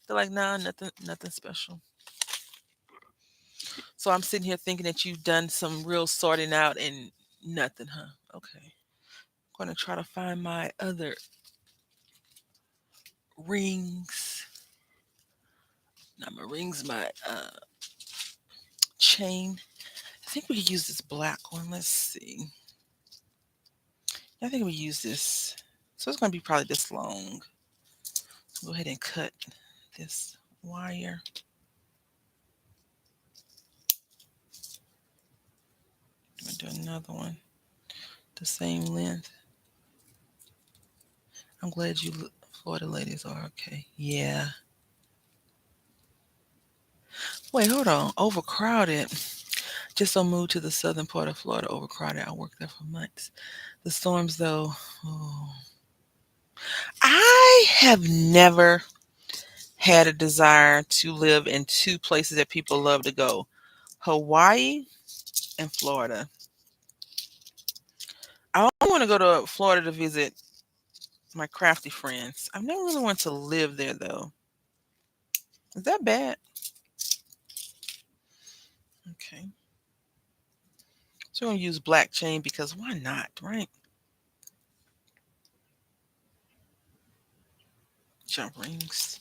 They're like, nah, nothing special. So I'm sitting here thinking that you've done some real sorting out and nothing, huh? Okay. I'm gonna try to find my other rings. Not my rings, my chain. I think we could use this black one. Let's see. I think we use this. So it's gonna be probably this long. Go ahead and cut this wire. I'm gonna do another one the same length. I'm glad Florida ladies are okay. Yeah. Wait, hold on. Overcrowded. Just don't move to the southern part of Florida. Overcrowded. I worked there for months. The storms, though. Oh. I have never had a desire to live in two places that people love to go: Hawaii and Florida. I only want to go to Florida to visit my crafty friends. I've never really wanted to live there, though. Is that bad? Okay. So we're gonna use black chain because why not, right? Jump rings.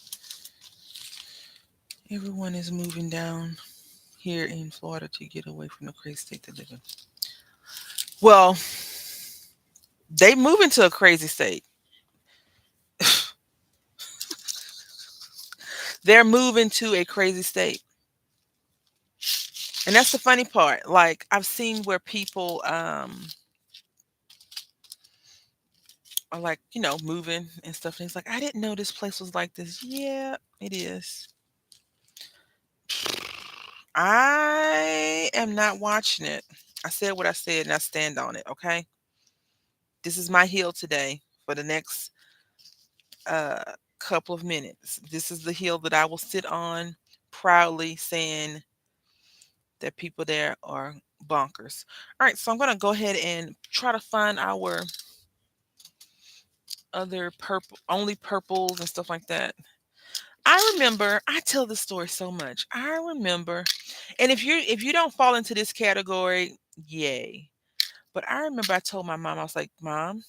Everyone is moving down here in Florida to get away from the crazy state they live in. Well, they move into a crazy state. They're moving to a crazy state. And that's the funny part. Like I've seen where people are like, moving and stuff. And it's like, I didn't know this place was like this. Yeah, it is. I am not watching it. I said what I said and I stand on it, okay? This is my hill today for the next couple of minutes. This is the hill that I will sit on proudly saying that people there are bonkers. All right, so I'm going to go ahead and try to find our other purple, only purples and stuff like that. I remember, I tell this story so much. I remember, and if you don't fall into this category, yay. But I remember I told my mom, I was like, Mom,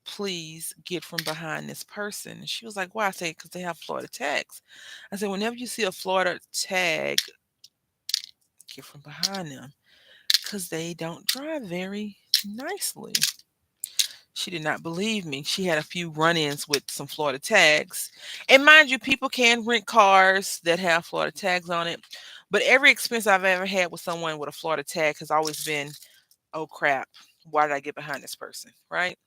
please get from behind this person. And she was like, Why? I said, because they have Florida tags. I said, whenever you see a Florida tag, get from behind them because they don't drive very nicely. She did not believe me. She had a few run ins with some Florida tags. And mind you, people can rent cars that have Florida tags on it. But every experience I've ever had with someone with a Florida tag has always been, oh crap, why did I get behind this person? Right?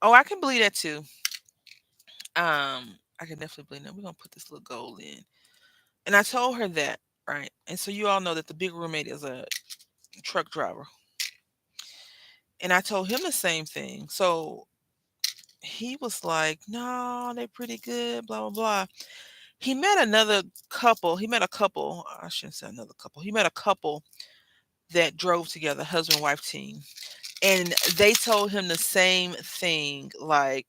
Oh, I can believe that too. I can definitely believe that. We're gonna put this little goal in. And I told her that, right? And so you all know that the big roommate is a truck driver. And I told him the same thing. So he was like, no, they're pretty good, blah, blah, blah. He met another couple. He met a couple. I shouldn't say another couple. He met a couple that drove together, husband wife team. And they told him the same thing, like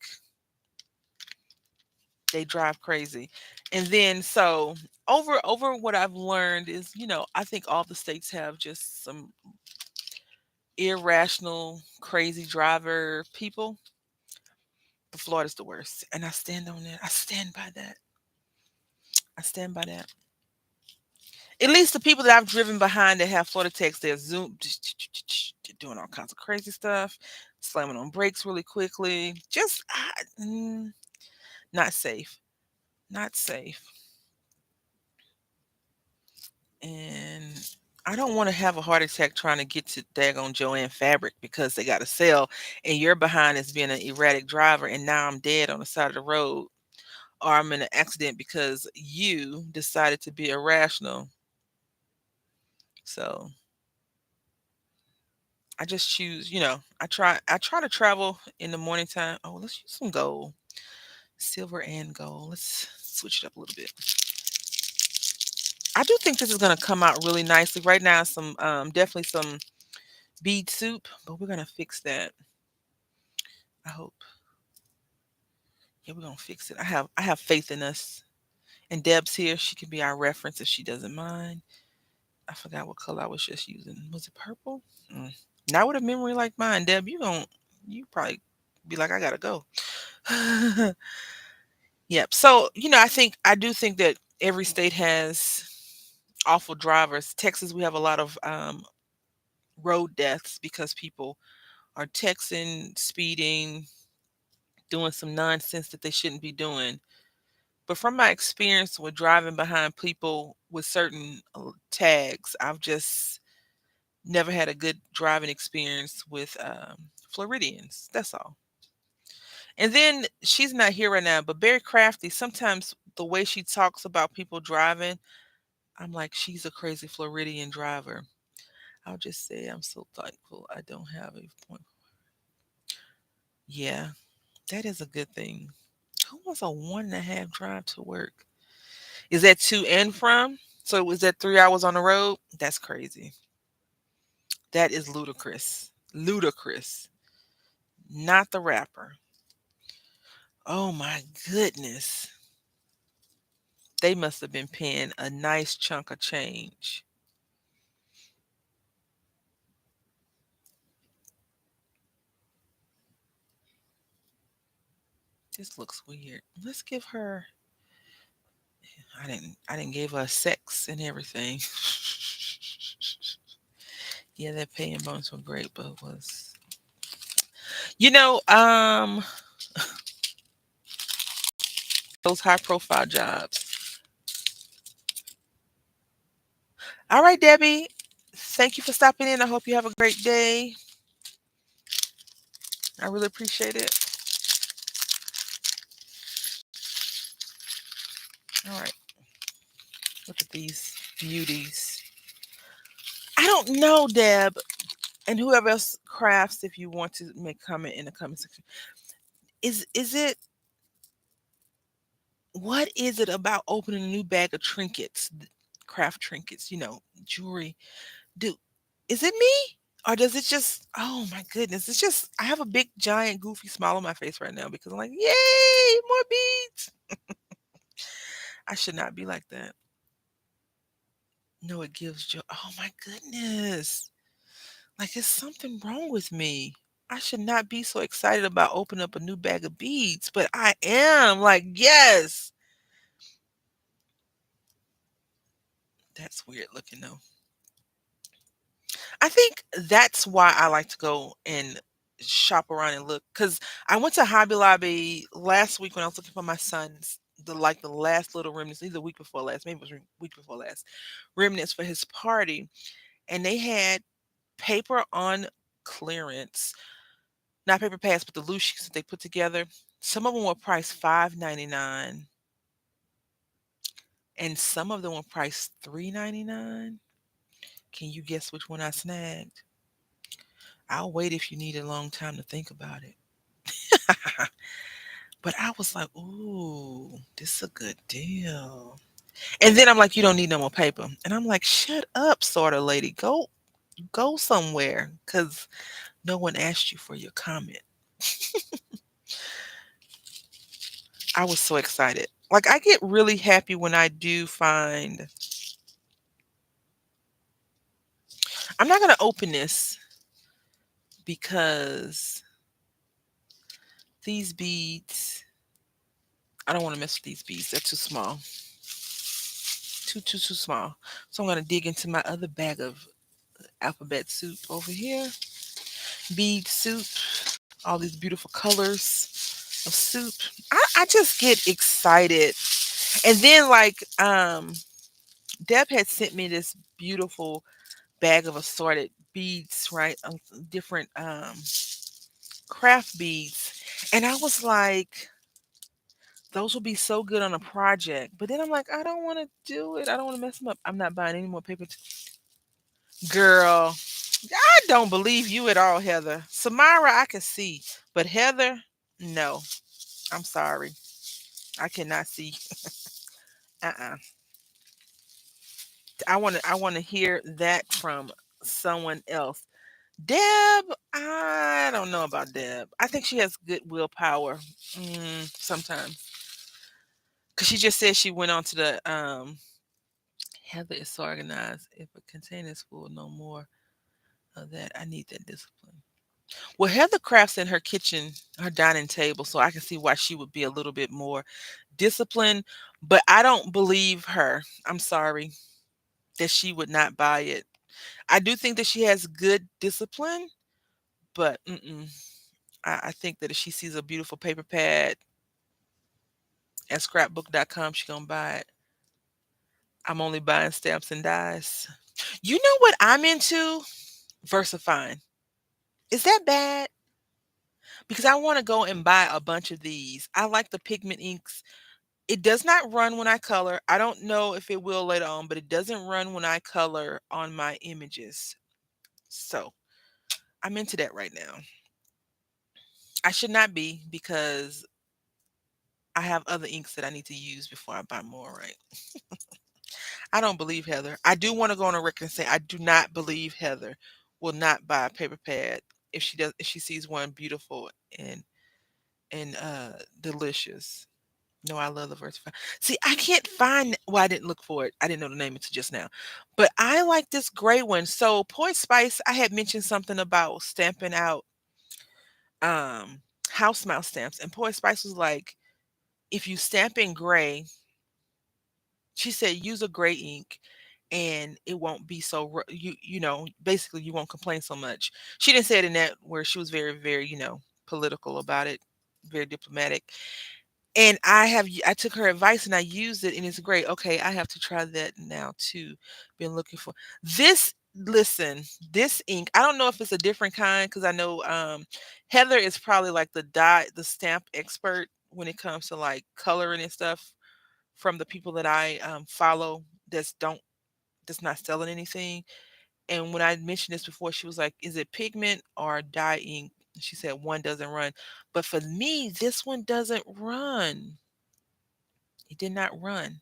they drive crazy. And then so over what I've learned is, I think all the states have just some irrational, crazy driver people. But Florida's the worst. And I stand on that. I stand by that. I stand by that. At least the people that I've driven behind that have Florida techs, they're zoom, they're doing all kinds of crazy stuff, slamming on brakes really quickly. Just not safe. Not safe. And I don't want to have a heart attack trying to get to daggone Joanne Fabric because they got to sell, and you're behind as being an erratic driver, and now I'm dead on the side of the road, or I'm in an accident because you decided to be irrational. So I just choose, I try to travel in the morning time. Oh, let's use some gold. Silver and gold. Let's switch it up a little bit. I do think this is gonna come out really nicely. Right now, some definitely some bead soup, but we're gonna fix that. I hope. Yeah, we're gonna fix it. I have faith in us. And Deb's here. She can be our reference if she doesn't mind. I forgot what color I was just using. Was it purple? Mm. Not with a memory like mine, Deb. You probably be like, I gotta go. Yep. So, I do think that every state has awful drivers. Texas, we have a lot of road deaths because people are texting, speeding, doing some nonsense that they shouldn't be doing. But from my experience with driving behind people with certain tags, I've just never had a good driving experience with Floridians. That's all. And then she's not here right now, but very crafty. Sometimes the way she talks about people driving, I'm like, she's a crazy Floridian driver. I'll just say I'm so thankful I don't have a point. Yeah, that is a good thing. Who wants a 1.5 drive to work? Is that to and from? So was that 3 hours on the road? That's crazy. That is ludicrous. Ludicrous. Not the rapper. Oh my goodness. They must have been paying a nice chunk of change. This looks weird. Let's give her. I didn't give her sex and everything. Yeah, that paying bonus were great, but was you know, those high profile jobs. All right, Debbie. Thank you for stopping in. I hope you have a great day. I really appreciate it. All right, look at these beauties. I don't know, Deb, and whoever else crafts. If you want to make comment in the comment section, is it what is it about opening a new bag of trinkets, craft trinkets? Jewelry. Do Is it me? Or does it just, oh my goodness, it's just, I have a big, giant, goofy smile on my face right now because I'm like, yay, more beads. I should not be like that. No, it gives joy. Oh my goodness. Like, there's something wrong with me. I should not be so excited about opening up a new bag of beads, but I am. Like, yes. That's weird looking though. I think that's why I like to go and shop around and look. Cause I went to Hobby Lobby last week when I was looking for my son's the last little remnants, either week before last, maybe it was week before last, remnants for his party, and they had paper on clearance, not paper pads, but the loose sheets that they put together. Some of them were priced $5.99, and some of them were priced $3.99. Can you guess which one I snagged? I'll wait if you need a long time to think about it. But I was like, "Ooh, this is a good deal." And then I'm like, "You don't need no more paper." And I'm like, "Shut up, sorta lady. Go somewhere, cause no one asked you for your comment." I was so excited. Like, I get really happy when I do find I'm not gonna open this because these beads, I don't wanna mess with these beads. They're too small. Too small. So I'm gonna dig into my other bag of alphabet soup over here. Bead soup, all these beautiful colors of soup. I just get excited. And then Deb had sent me this beautiful bag of assorted beads, right? Different craft beads. And I was like, those will be so good on a project. But then I'm like, I don't want to do it. I don't want to mess them up. I'm not buying any more paper. Girl, I don't believe you at all, Heather. Samara, I can see. But Heather, no. I'm sorry. I cannot see. Uh-uh. I want to hear that from someone else. Deb, I don't know about Deb. I think she has good willpower. Sometimes. Cause she just said she went on to the Heather is so organized. If a container is full, no more of that. I need that discipline. Well, Heather crafts in her kitchen, her dining table, so I can see why she would be a little bit more disciplined. But I don't believe her. I'm sorry that she would not buy it. I do think that she has good discipline, but I think that if she sees a beautiful paper pad at scrapbook.com, she's gonna buy it. I'm only buying stamps and dies. You know what I'm into? Versifying. Is that bad? Because I want to go and buy a bunch of these. I like the pigment inks. It does not run when I color. I don't know if it will later on, but it doesn't run when I color on my images. So I'm into that right now. I should not be because I have other inks that I need to use before I buy more, right? I don't believe Heather. I do want to go on a record and say I do not believe Heather will not buy a paper pad if she sees one beautiful and delicious. No, I love the Versify. See, I can't find well, I didn't look for it. I didn't know the name until just now. But I like this gray one. So Point Spice, I had mentioned something about stamping out house mouse stamps. And Point Spice was like, if you stamp in gray, she said use a gray ink and it won't be so basically you won't complain so much. She didn't say it in that where she was very, very, political about it, very diplomatic. And I took her advice and I used it and it's great. Okay, I have to try that now too. Been looking for this. Listen, this ink, I don't know if it's a different kind because I know Heather is probably like the stamp expert when it comes to like coloring and stuff from the people that I follow that's not selling anything. And when I mentioned this before, she was like, "Is it pigment or dye ink?" She said one doesn't run, but for me, this one doesn't run. It did not run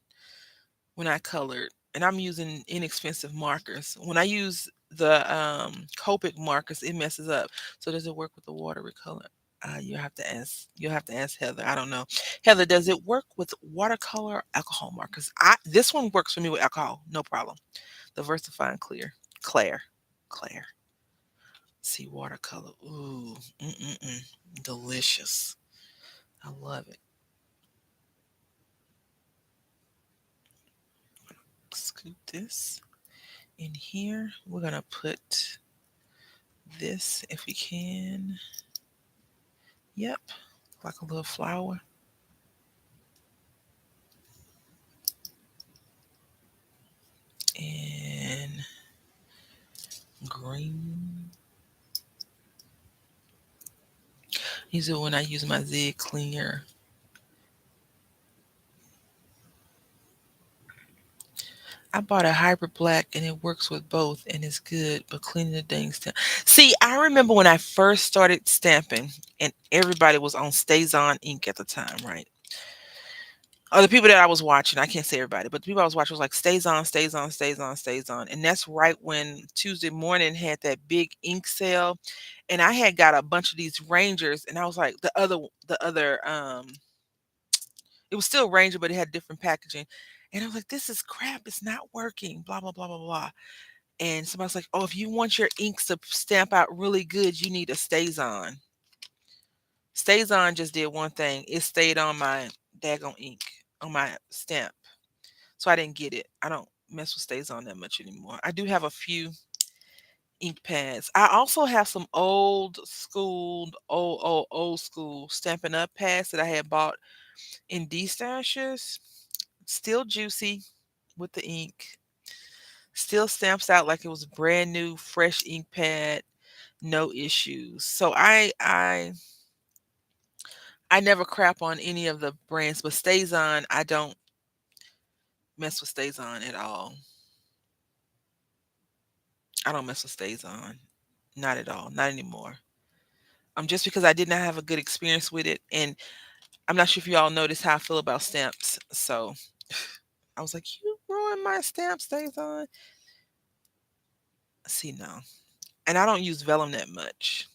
when I colored, and I'm using inexpensive markers. When I use the Copic markers, it messes up. So does it work with the watercolor? You have to ask. You'll have to ask Heather. I don't know. Heather, does it work with watercolor or alcohol markers? This one works for me with alcohol, no problem. The VersaFine Clear, Claire. See watercolor. Ooh, delicious. I love it. Scoop this in here. We're gonna put this if we can. Yep, like a little flower. And green. These are when I use my Zig cleaner. I bought a hybrid black and it works with both and it's good, but cleaning the dang stamp. See, I remember when I first started stamping and everybody was on Stazon ink at the time, right? Or the people that I was watching, I can't say everybody, but the people I was watching was like stays on, stays on, stays on, stays on. And that's right when Tuesday morning had that big ink sale. And I had got a bunch of these Rangers and I was like the other it was still Ranger, but it had different packaging. And I was like, this is crap, it's not working, blah, blah, blah, blah, blah. And somebody's like, oh, if you want your inks to stamp out really good, you need a Stays On. Stays On just did one thing. It stayed on my daggone ink, on my stamp. So I didn't get it. I don't mess with Stays On that much anymore. I do have a few ink pads. I also have some old school Stampin' Up pads that I had bought in D stashes. Still juicy with the ink. Still stamps out like it was brand new, fresh ink pad, no issues. So I never crap on any of the brands, but Stays On, I don't mess with Stays On at all. I don't mess with Stays On. Not at all. Not anymore. Just because I did not have a good experience with it, and I'm not sure if you all notice how I feel about stamps. So I was like, "You ruined my stamp, Stays On." See, no, and I don't use vellum that much,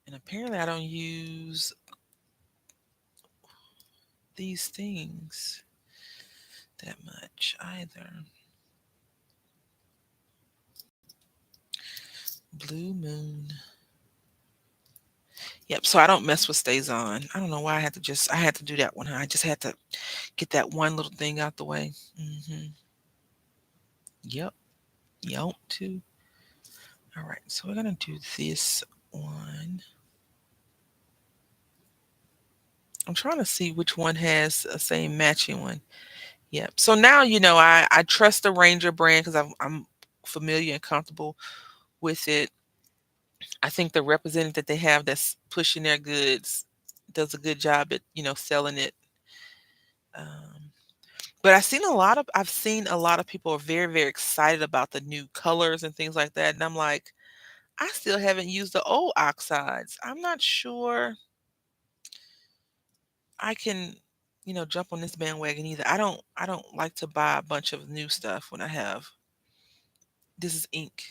and apparently I don't use these things that much either. Blue Moon. Yep. So I don't mess with Stays On. I don't know why I had to do that one. Huh? I just had to get that one little thing out the way. Yep. Yep. Too. All right. So we're gonna do this one. I'm trying to see which one has the same matching one. Yep. So now I trust the Ranger brand because I'm familiar and comfortable with it. I think the representative that they have that's pushing their goods does a good job at selling it. Um, but I've seen a lot of people are very very excited about the new colors and things like that, and I'm like, I still haven't used the old oxides. I'm not sure I can jump on this bandwagon either. I don't like to buy a bunch of new stuff when I have this is ink,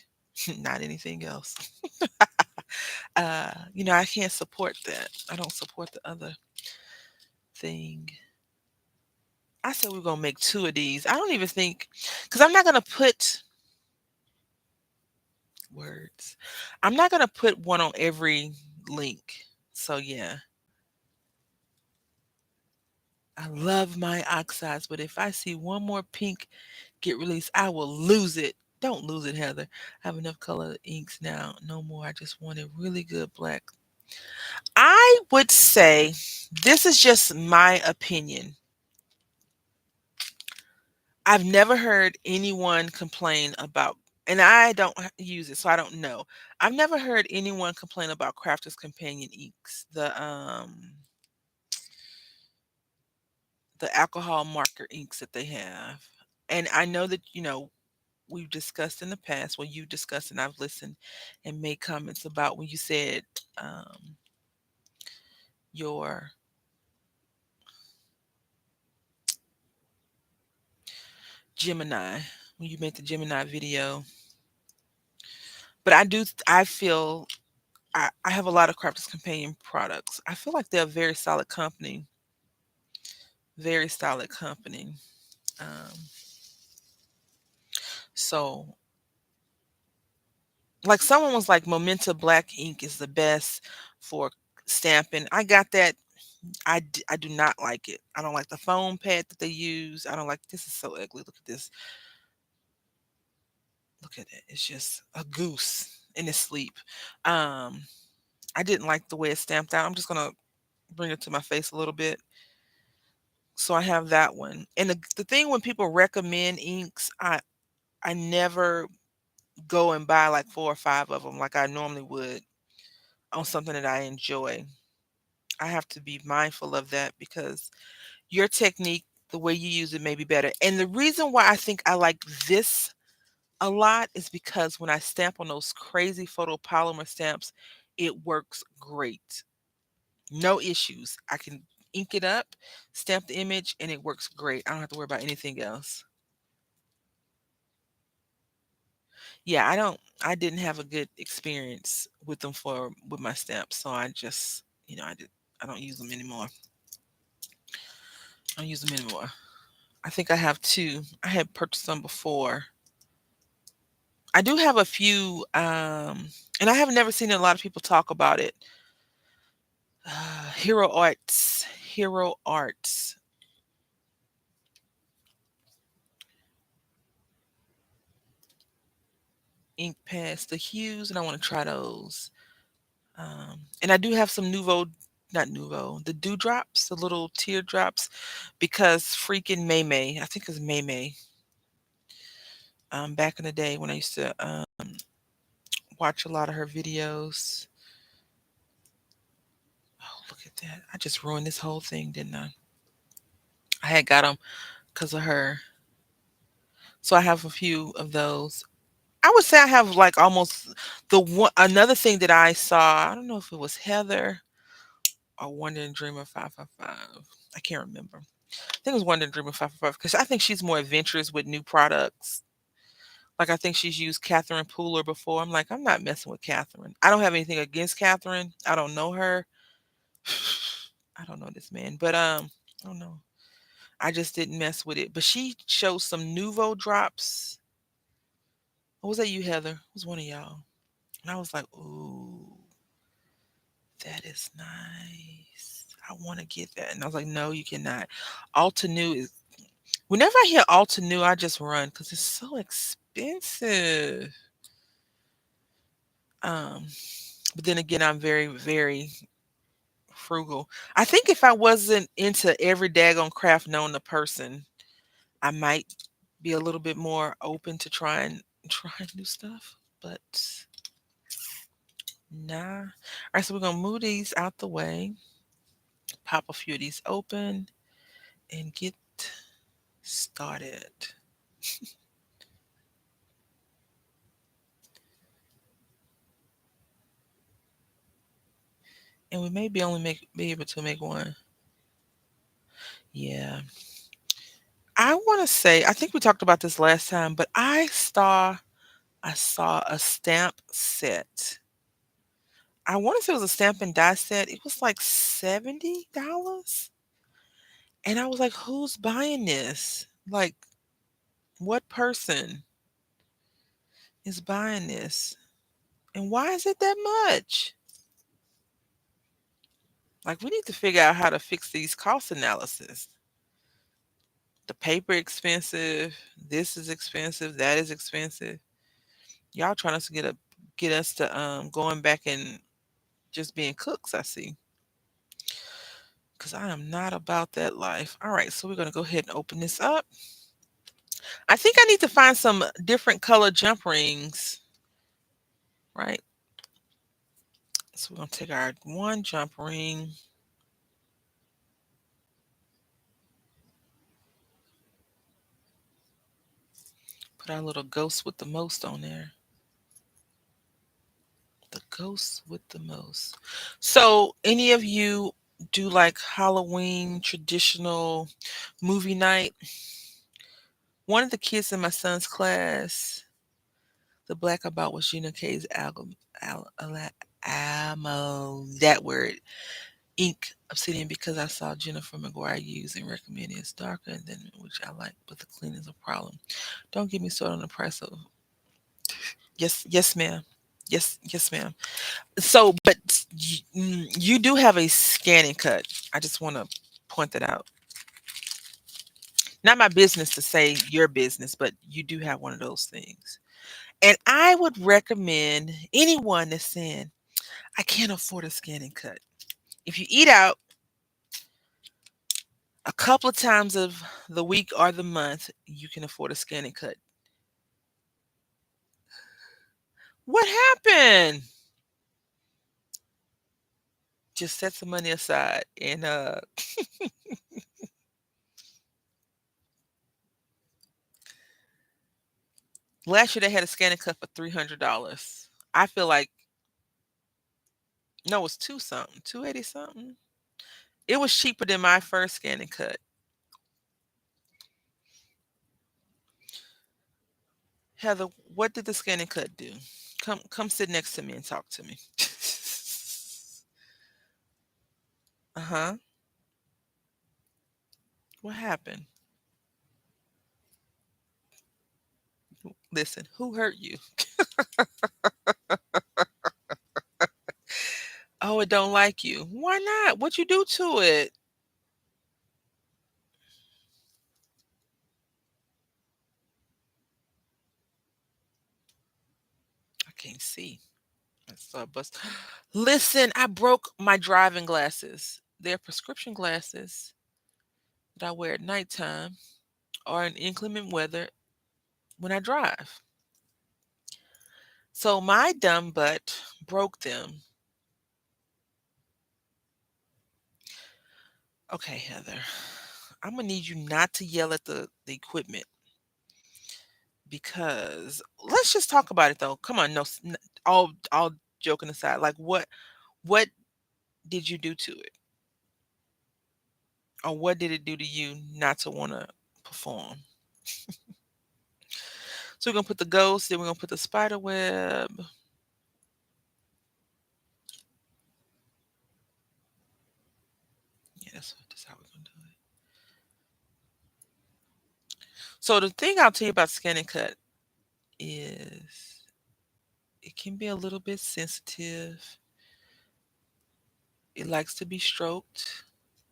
not anything else. I can't support that. I don't support the other thing. I said we're gonna make two of these. I don't even think because I'm not gonna put words. I'm not gonna put one on every link. So yeah, I love my oxides, but if I see one more pink get released, I will lose it. Don't lose it, Heather. I have enough color inks now. No more. I just want a really good black. I would say this is just my opinion. I've never heard anyone complain about, and I don't use it, so I don't know. I've never heard anyone complain about Crafter's Companion inks. the alcohol marker inks that they have. And I know that, we've discussed in the past, well, you discussed and I've listened and made comments about when you said your Gemini, when you made the Gemini video. But I feel I have a lot of Crafter's Companion products. I feel like they're a very solid company. Very solid company. Um, so, like someone was like, Momenta Black ink is the best for stamping. I got that. I do not like it. I don't like the foam pad that they use. I don't like this is so ugly. Look at this. Look at it. It's just a goose in its sleep. Um, I didn't like the way it's stamped out. I'm just gonna bring it to my face a little bit. So I have that one. And the thing when people recommend inks, I never go and buy like 4 or 5 of them like I normally would on something that I enjoy. I have to be mindful of that because your technique, the way you use it may be better. And the reason why I think I like this a lot is because when I stamp on those crazy photopolymer stamps, it works great. No issues. I can ink it up, stamp the image, and it works great. I don't have to worry about anything else. Yeah, I didn't have a good experience with them for with my stamps, so I just, I don't use them anymore. I don't use them anymore. I think I have two. I had purchased them before. I do have a few, and I have never seen a lot of people talk about it. Hero Arts, Hero Arts ink pads, the hues, and I want to try those. And I do have some Nouveau, not Nouveau, the dewdrops, the little teardrops, because freaking May May, I think it's May May. Back in the day when I used to watch a lot of her videos. Oh, look at that! I just ruined this whole thing, didn't I? I had got them because of her, so I have a few of those. I would say I have like almost the one. Another thing that I saw, I don't know if it was Heather or Wonder and Dreamer 555. I can't remember. I think it was Wonder and Dreamer 555 because I think she's more adventurous with new products. Like I think she's used Catherine Pooler before. I'm like, I'm not messing with Catherine. I don't have anything against Catherine. I don't know her. I don't know this man, but I don't know. I just didn't mess with it. But she showed some Nouveau drops. What was that you, Heather? It was one of y'all. And I was like, ooh, that is nice. I want to get that. And I was like, no, you cannot. Alta New is whenever I hear Alta New, I just run because it's so expensive. Um, but then again, I'm very, very frugal. I think if I wasn't into every daggone craft known to person, I might be a little bit more open to trying new stuff. But nah. All right, so we're gonna move these out the way, pop a few of these open, and get started. And we may be only be able to make one. Yeah. I want to say, I think we talked about this last time, but I saw a stamp set. I want to say it was a stamp and die set. It was like $70. And I was like, who's buying this? Like, what person is buying this? And why is it that much? Like, we need to figure out how to fix these cost analysis. The paper expensive, this is expensive, that is expensive. Y'all trying us to get us to going back and just being cooks, I see. Because I am not about that life. All right, so we're gonna go ahead and open this up. I think I need to find some different color jump rings, right? So we're gonna take our one jump ring. Put our little ghost with the most on there. The ghost with the most. So, any of you do like Halloween traditional movie night? One of the kids in my son's class, the black about was Gina K's album, that word, ink obsidian, because I saw Jennifer McGuire use and recommend it's darker than which I like, but the clean is a problem. Don't get me started on the price of. Yes, yes, ma'am. Yes, yes, ma'am. So, but you do have a scanning cut. I just want to point that out. Not my business to say your business, but you do have one of those things. And I would recommend anyone that's saying, I can't afford a scanning cut. If you eat out a couple of times of the week or the month, you can afford a scanning cut. What happened? Just set some money aside and last year they had a scanning cut for $300. I feel like no, it was two something, 280 something. It was cheaper than my first scanning cut. Heather, what did the scanning cut do? Come sit next to me and talk to me. Uh-huh. What happened? Listen, who hurt you? Oh, it don't like you. Why not? What you do to it? I can't see. I saw a bus. Listen, I broke my driving glasses. They're prescription glasses that I wear at nighttime or in inclement weather when I drive. So my dumb butt broke them. Okay, Heather, I'm gonna need you not to yell at the equipment because let's just talk about it though. Come on, no, all joking aside, like what did you do to it, or what did it do to you not to want to perform? So we're gonna put the ghost, then we're gonna put the spider web. Yeah, that's how we're gonna do it. So the thing I'll tell you about scan and cut is it can be a little bit sensitive. It likes to be stroked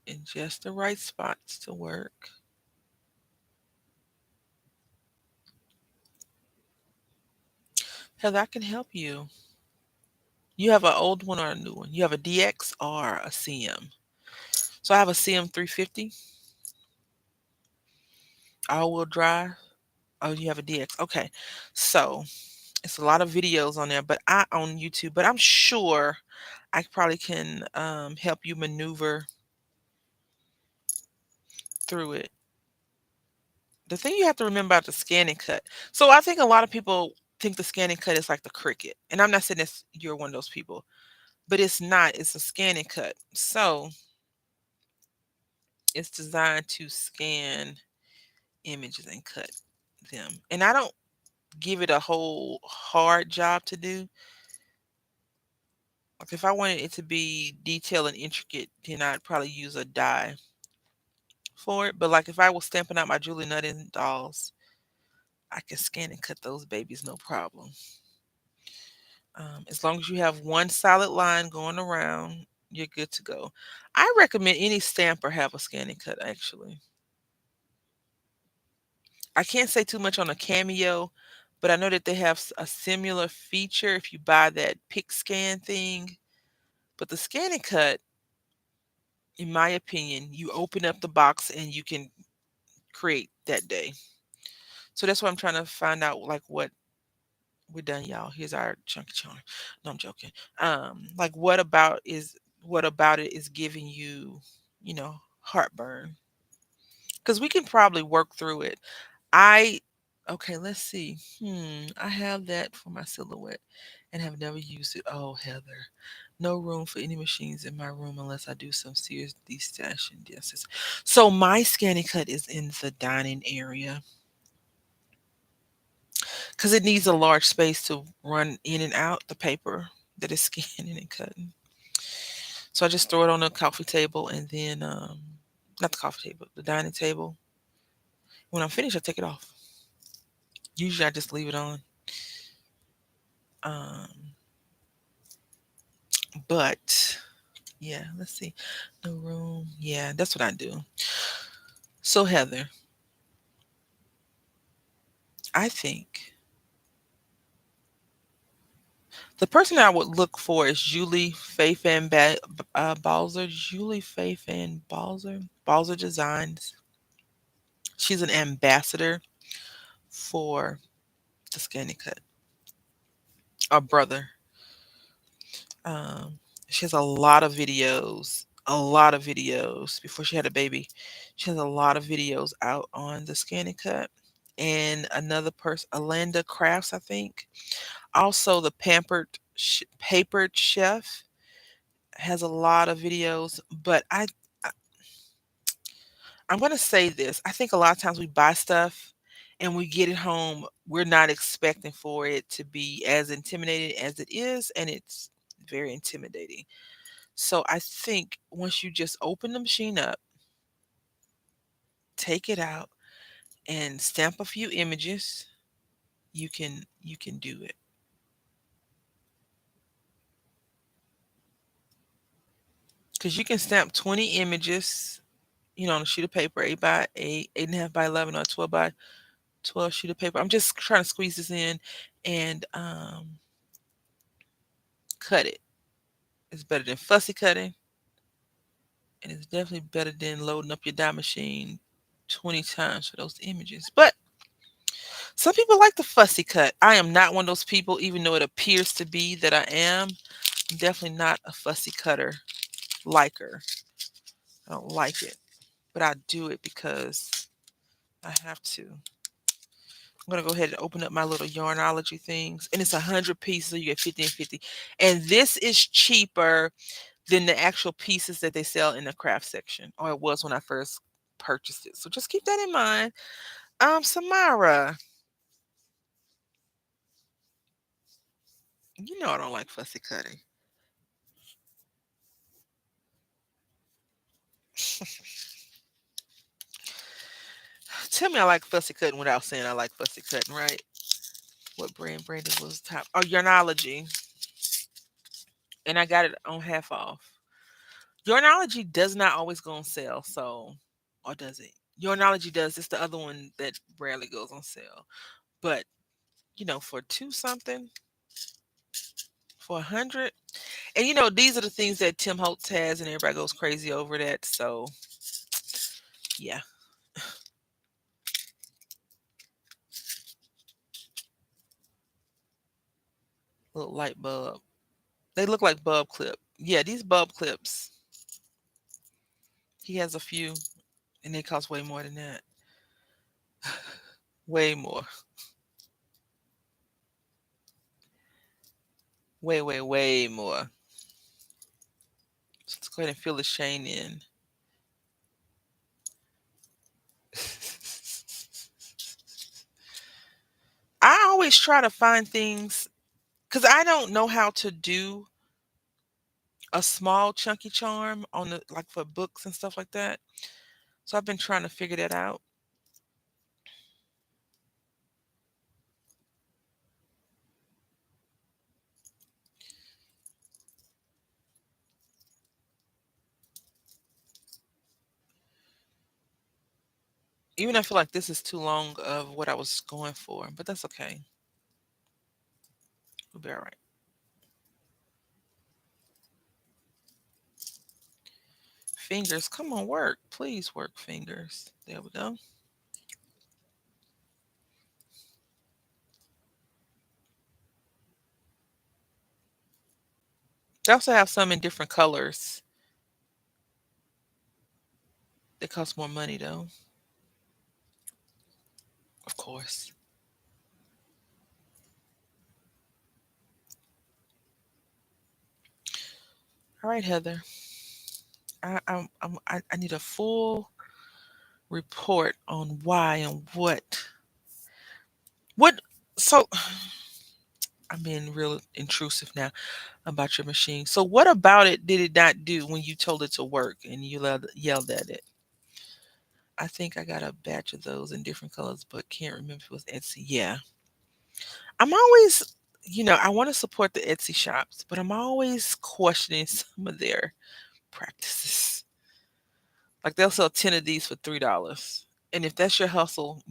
in just the right spots to work. Heather, I can help you. You have an old one or a new one? You have a DX or a CM? So I have a CM 350, all wheel drive. Oh, you have a DX. Okay. So it's a lot of videos on there, but I on YouTube, but I'm sure I probably can help you maneuver through it. The thing you have to remember about the scanning cut. So I think a lot of people think the scanning cut is like the cricket. And I'm not saying this you're one of those people, but it's not. It's a scanning cut. So it's designed to scan images and cut them. And I don't give it a whole hard job to do. Like if I wanted it to be detailed and intricate, then I'd probably use a die for it. But like if I was stamping out my Julie Nuttin dolls, I can scan and cut those babies no problem. As long as you have one solid line going around, you're good to go. I recommend any stamper have a scanning cut actually. I can't say too much on a Cameo, but I know that they have a similar feature if you buy that pick scan thing. But the scanning cut, in my opinion, you open up the box and you can create that day. So that's what I'm trying to find out, like what we're done, y'all. Here's our chunky charm. No, I'm joking. Like what about it is giving you, heartburn? Because we can probably work through it. I Okay, let's see. I have that for my silhouette and have never used it. Oh, Heather. No room for any machines in my room unless I do some serious destashing. Yes. So my scanning cut is in the dining area because it needs a large space to run in and out the paper that is scanning and cutting. So I just throw it on the coffee table and then, not the coffee table, the dining table. When I'm finished, I take it off. Usually I just leave it on. Um, but yeah, let's see. No room. Yeah, that's what I do. So Heather, I think the person I would look for is Julie Faith and Balzer. Julie Faith and Balzer. Balzer Designs. She's an ambassador for the Scanning Cut. Our brother. Um, she has a lot of videos. A lot of videos before she had a baby. She has a lot of videos out on the Scanning Cut. And another person, Alanda Crafts, I think. Also, the Papered Chef has a lot of videos, but I'm gonna say this. I think a lot of times we buy stuff and we get it home, we're not expecting for it to be as intimidating as it is, and it's very intimidating. So I think once you just open the machine up, take it out, and stamp a few images, you can do it. Because you can stamp 20 images, on a sheet of paper, 8 by 8, 8.5 by 11, or 12 by 12 sheet of paper. I'm just trying to squeeze this in and cut it. It's better than fussy cutting, and it's definitely better than loading up your die machine 20 times for those images. But some people like the fussy cut. I am not one of those people, even though it appears to be that I am. I'm definitely not a fussy cutter liker. I don't like it, but I do it because I have to. I'm gonna go ahead and open up my little Yarnology things, and it's 100 pieces, so you get 50 and 50. And this is cheaper than the actual pieces that they sell in the craft section, or it was when I first purchased it. So just keep that in mind. Samara, you know I don't like fussy cutting. Tell me I like fussy cutting without saying I like fussy cutting, right? What brand? Brandon was top. Oh, Yarnology, and I got it on half off. Yarnology does not always go on sale, so or does it? Yarnology does. It's the other one that rarely goes on sale. But for two something, for 100, and these are the things that Tim Holtz has, and everybody goes crazy over that. So yeah, little light bulb. They look like bulb clip. Yeah, these bulb clips. He has a few, and they cost way more than that. Way more. Way, way, way more. So let's go ahead and fill the chain in. I always try to find things because I don't know how to do a small chunky charm on the like for books and stuff like that. So I've been trying to figure that out. Even I feel like this is too long of what I was going for, but that's okay. We'll be all right. Fingers, come on, work. Please work, fingers. There we go. They also have some in different colors. They cost more money though, of course. All right, Heather. I need a full report on why and what. So I'm being real intrusive now about your machine. So what about it did it not do when you told it to work and you yelled at it? I think I got a batch of those in different colors, but can't remember if it was Etsy. Yeah. I'm always, I want to support the Etsy shops, but I'm always questioning some of their practices. Like they'll sell 10 of these for $3. And if that's your hustle,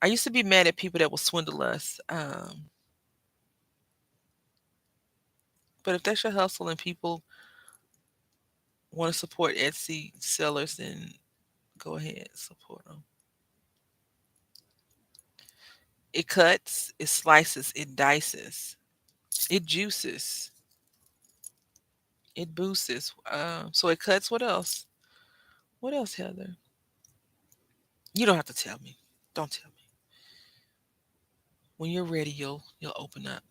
I used to be mad at people that will swindle us. But if that's your hustle and people want to support Etsy sellers, then go ahead, support them. It cuts, it slices, it dices, it juices, it boosts. So it cuts. What else? What else, Heather? You don't have to tell me. Don't tell me. When you're ready, you'll open up.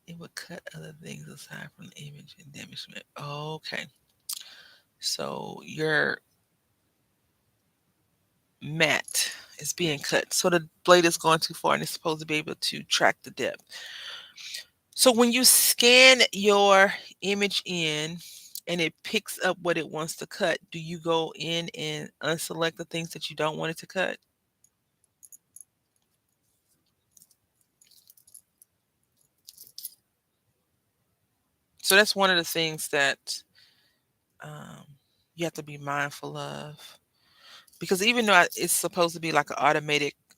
It would cut other things aside from the image and damagement. Okay. So your mat is being cut. So the blade is going too far and it's supposed to be able to track the depth. So when you scan your image in and it picks up what it wants to cut, do you go in and unselect the things that you don't want it to cut? So that's one of the things that um, you have to be mindful of. Because even though it's supposed to be like an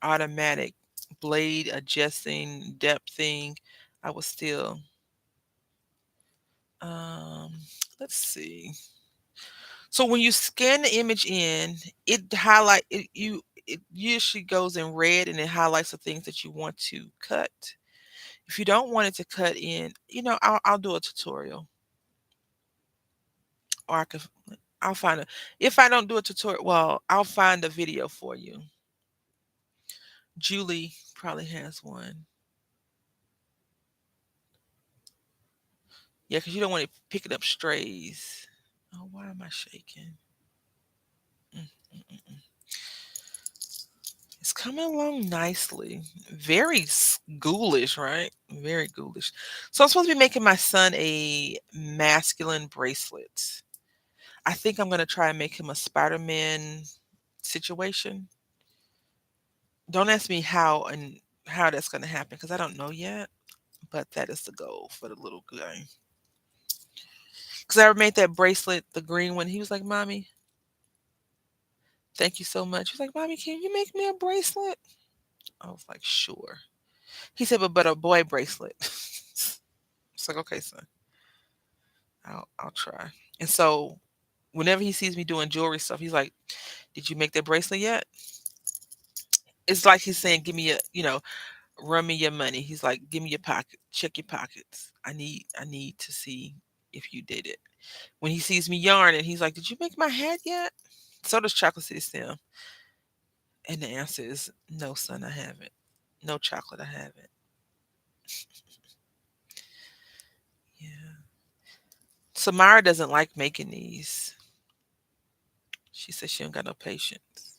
automatic blade adjusting depth thing, I was still um let's see. So when you scan the image in, it usually goes in red and it highlights the things that you want to cut. If you don't want it to cut in, I'll do a tutorial or I'll find a if I don't do a tutorial, well, I'll find a video for you. Julie probably has one. Yeah, because you don't want it picking up strays. Oh, why am I shaking? Mm, mm, mm, mm. It's coming along nicely. Very ghoulish, right? Very ghoulish. So I'm supposed to be making my son a masculine bracelet. I think I'm gonna try and make him a Spider-Man situation. Don't ask me how that's gonna happen because I don't know yet. But that is the goal for the little guy. Because I made that bracelet, the green one. He was like, "Mommy, thank you so much." He was like, "Mommy, can you make me a bracelet?" I was like, "Sure." He said, "But a boy bracelet." It's like, "Okay, son, I'll try." And so whenever he sees me doing jewelry stuff, he's like, "Did you make that bracelet yet?" It's like he's saying, "Give me run me your money." He's like, "Give me your pocket, check your pockets. I need to see if you did it." When he sees me yarning, he's like, "Did you make my hat yet?" So does Chocolate City Sam. And the answer is no, son, I haven't. No chocolate, I haven't. Yeah. Samara doesn't like making these. She says she don't got no patience.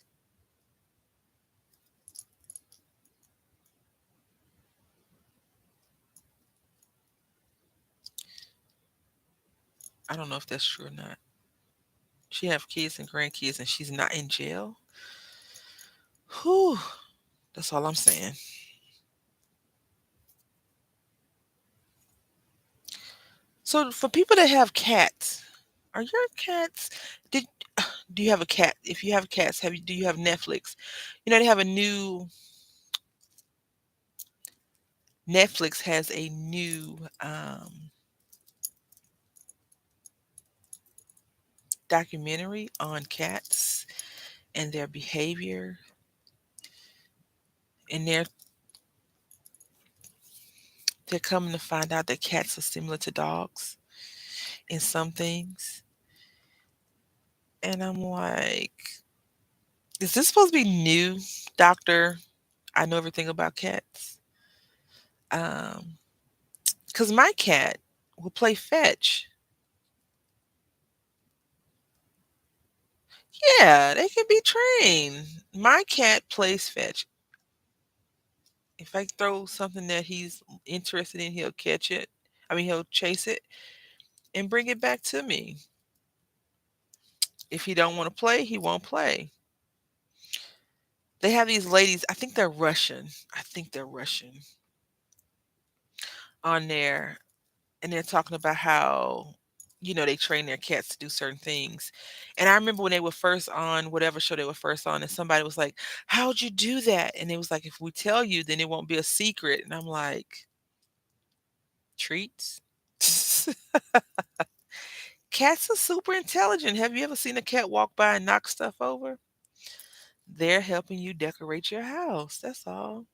I don't know if that's true or not. She have kids and grandkids and she's not in jail. Whew. That's all I'm saying. So for people that have cats, are your cats did do you have a cat? If you have cats, do you have Netflix? They have a new Netflix has a new documentary on cats and their behavior, and they're coming to find out that cats are similar to dogs in some things. And I'm like, Is this supposed to be new, Doctor? I know everything about cats. Um, cause my cat will play fetch. Yeah, they can be trained. My cat plays fetch. If I throw something that he's interested in, he'll catch it. I mean, he'll chase it and bring it back to me. If he don't want to play, he won't play. They have these ladies, I think they're Russian. I think they're Russian on there, and they're talking about how they train their cats to do certain things. And I remember when they were first on whatever show they were first on, and somebody was like, "How'd you do that?" And it was like, "If we tell you, then it won't be a secret." And I'm like, "Treats." Cats are super intelligent. Have you ever seen a cat walk by and knock stuff over? They're helping you decorate your house. That's all.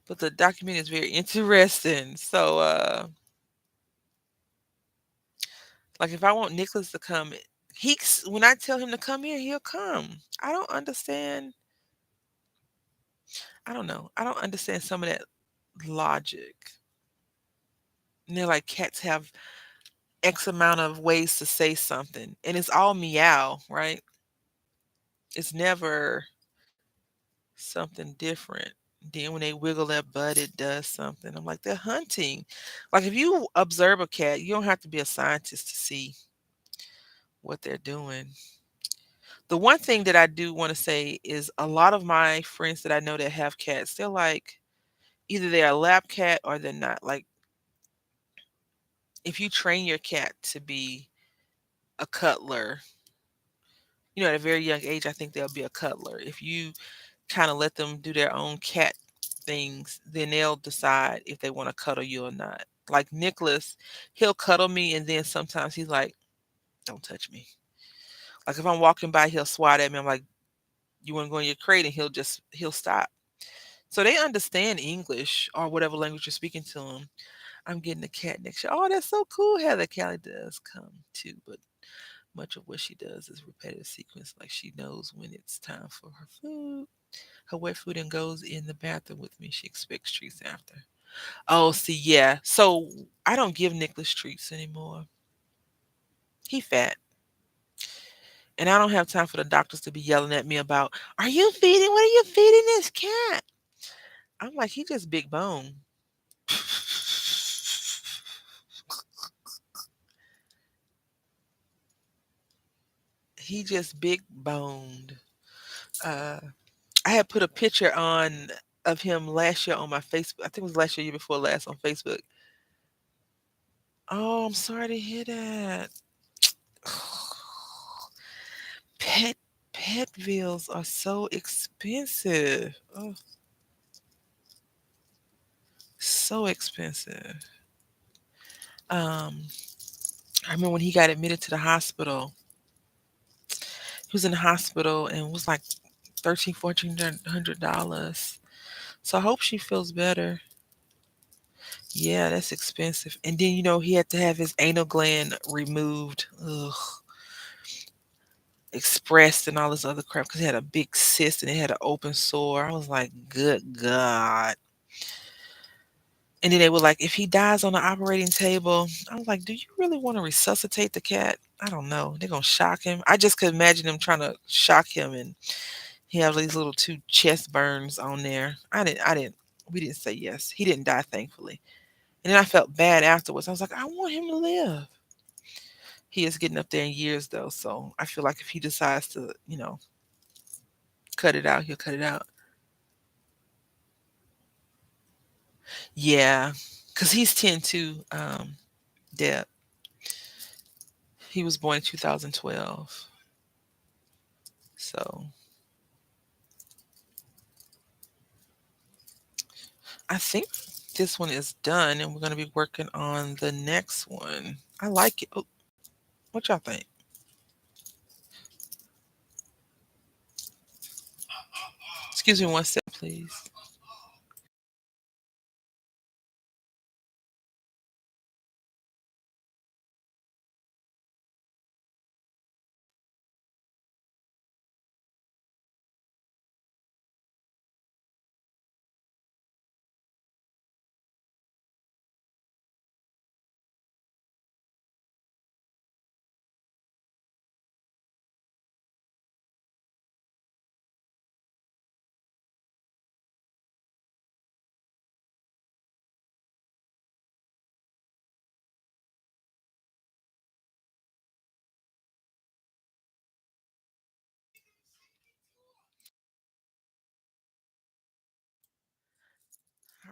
But the documentary is very interesting. So, like if I want Nicholas to come, when I tell him to come here, he'll come. I don't understand. I don't know. I don't understand some of that logic. And they're like cats have X amount of ways to say something, and it's all meow, right? It's never something different. Then when they wiggle their butt, it does something. I'm like, they're hunting. Like if you observe a cat, you don't have to be a scientist to see what they're doing. The one thing that I do want to say is a lot of my friends that I know that have cats, they're like either they're a lab cat or they're not. Like if you train your cat to be a cuddler, at a very young age, I think they'll be a cuddler. If you kind of let them do their own cat things, then they'll decide if they want to cuddle you or not. Like Nicholas, he'll cuddle me and then sometimes he's like, don't touch me. Like if I'm walking by, he'll swat at me. I'm like, you want to go in your crate? And he'll stop. So they understand English or whatever language you're speaking to them. I'm getting a cat next year. Oh, that's so cool. Heather Callie does come too, but much of what she does is repetitive sequence. Like she knows when it's time for her wet food, and goes in the bathroom with me. She expects treats after. Oh, see, yeah. So I don't give Nicholas treats anymore. He fat, and I don't have time for the doctors to be yelling at me about, "Are you feeding? What are you feeding this cat?" I'm like, he just big bone. He just big boned. Uh, I had put a picture on of him last year on my Facebook. I think it was last year before last on Facebook. Oh, I'm sorry to hear that. Pet pet bills are so expensive. Oh, so expensive. Um, I remember when he got admitted to the hospital. He was in the hospital and it was like 13, $1,400. So I hope she feels better. Yeah, that's expensive. And then he had to have his anal gland removed, expressed, and all this other crap because he had a big cyst and it had an open sore. I was like, good God. And then they were like, if he dies on the operating table, I was like, do you really want to resuscitate the cat? I don't know. They're gonna shock him. I just could imagine them trying to shock him, and he have these little two chest burns on there. I didn't we didn't say yes. He didn't die, thankfully. And then I felt bad afterwards. I was like, I want him to live. He is getting up there in years though, so I feel like if he decides to, cut it out, he'll cut it out. Yeah. Cause he's 10 too, Deb. He was born in 2012. So I think this one is done and we're gonna be working on the next one. I like it. Oh, what y'all think? Excuse me one sec, please.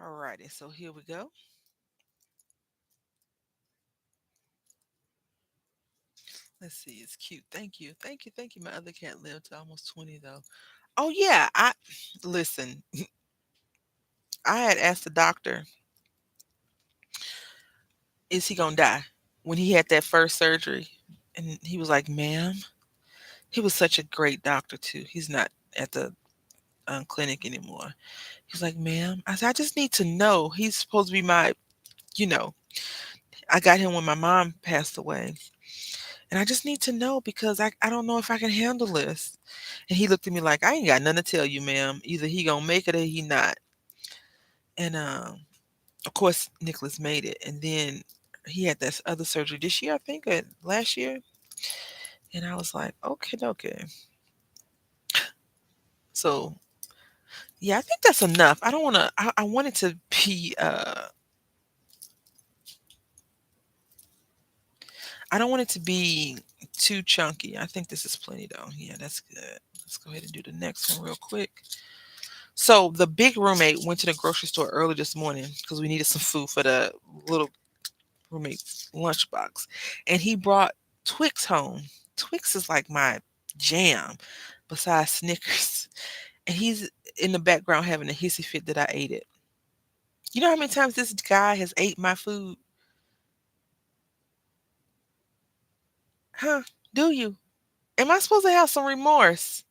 Alrighty, so here we go. Let's see, it's cute. Thank you. Thank you. Thank you. My other cat lived to almost 20 though. Oh yeah, I listen, I had asked the doctor, is he gonna die? When he had that first surgery. And he was like, ma'am, he was such a great doctor too. He's not at the clinic anymore. He's like, ma'am, I said, I just need to know. He's supposed to be my, you know, I got him when my mom passed away. And I just need to know because I don't know if I can handle this. And he looked at me like, I ain't got nothing to tell you, ma'am. Either he gonna make it or he not. And of course, Nicholas made it. And then he had this other surgery this year, I think, or last year. And I was like, okay, okay. So yeah, I think that's enough. I don't want to. I want it to be. I don't want it to be too chunky. I think this is plenty though. Yeah, that's good. Let's go ahead and do the next one real quick. So the big roommate went to the grocery store early this morning because we needed some food for the little roommate's lunchbox, and he brought Twix home. Twix is like my jam, besides Snickers. And he's in the background having a hissy fit that I ate it. You know how many times this guy has ate my food? Huh? Do you? Am I supposed to have some remorse?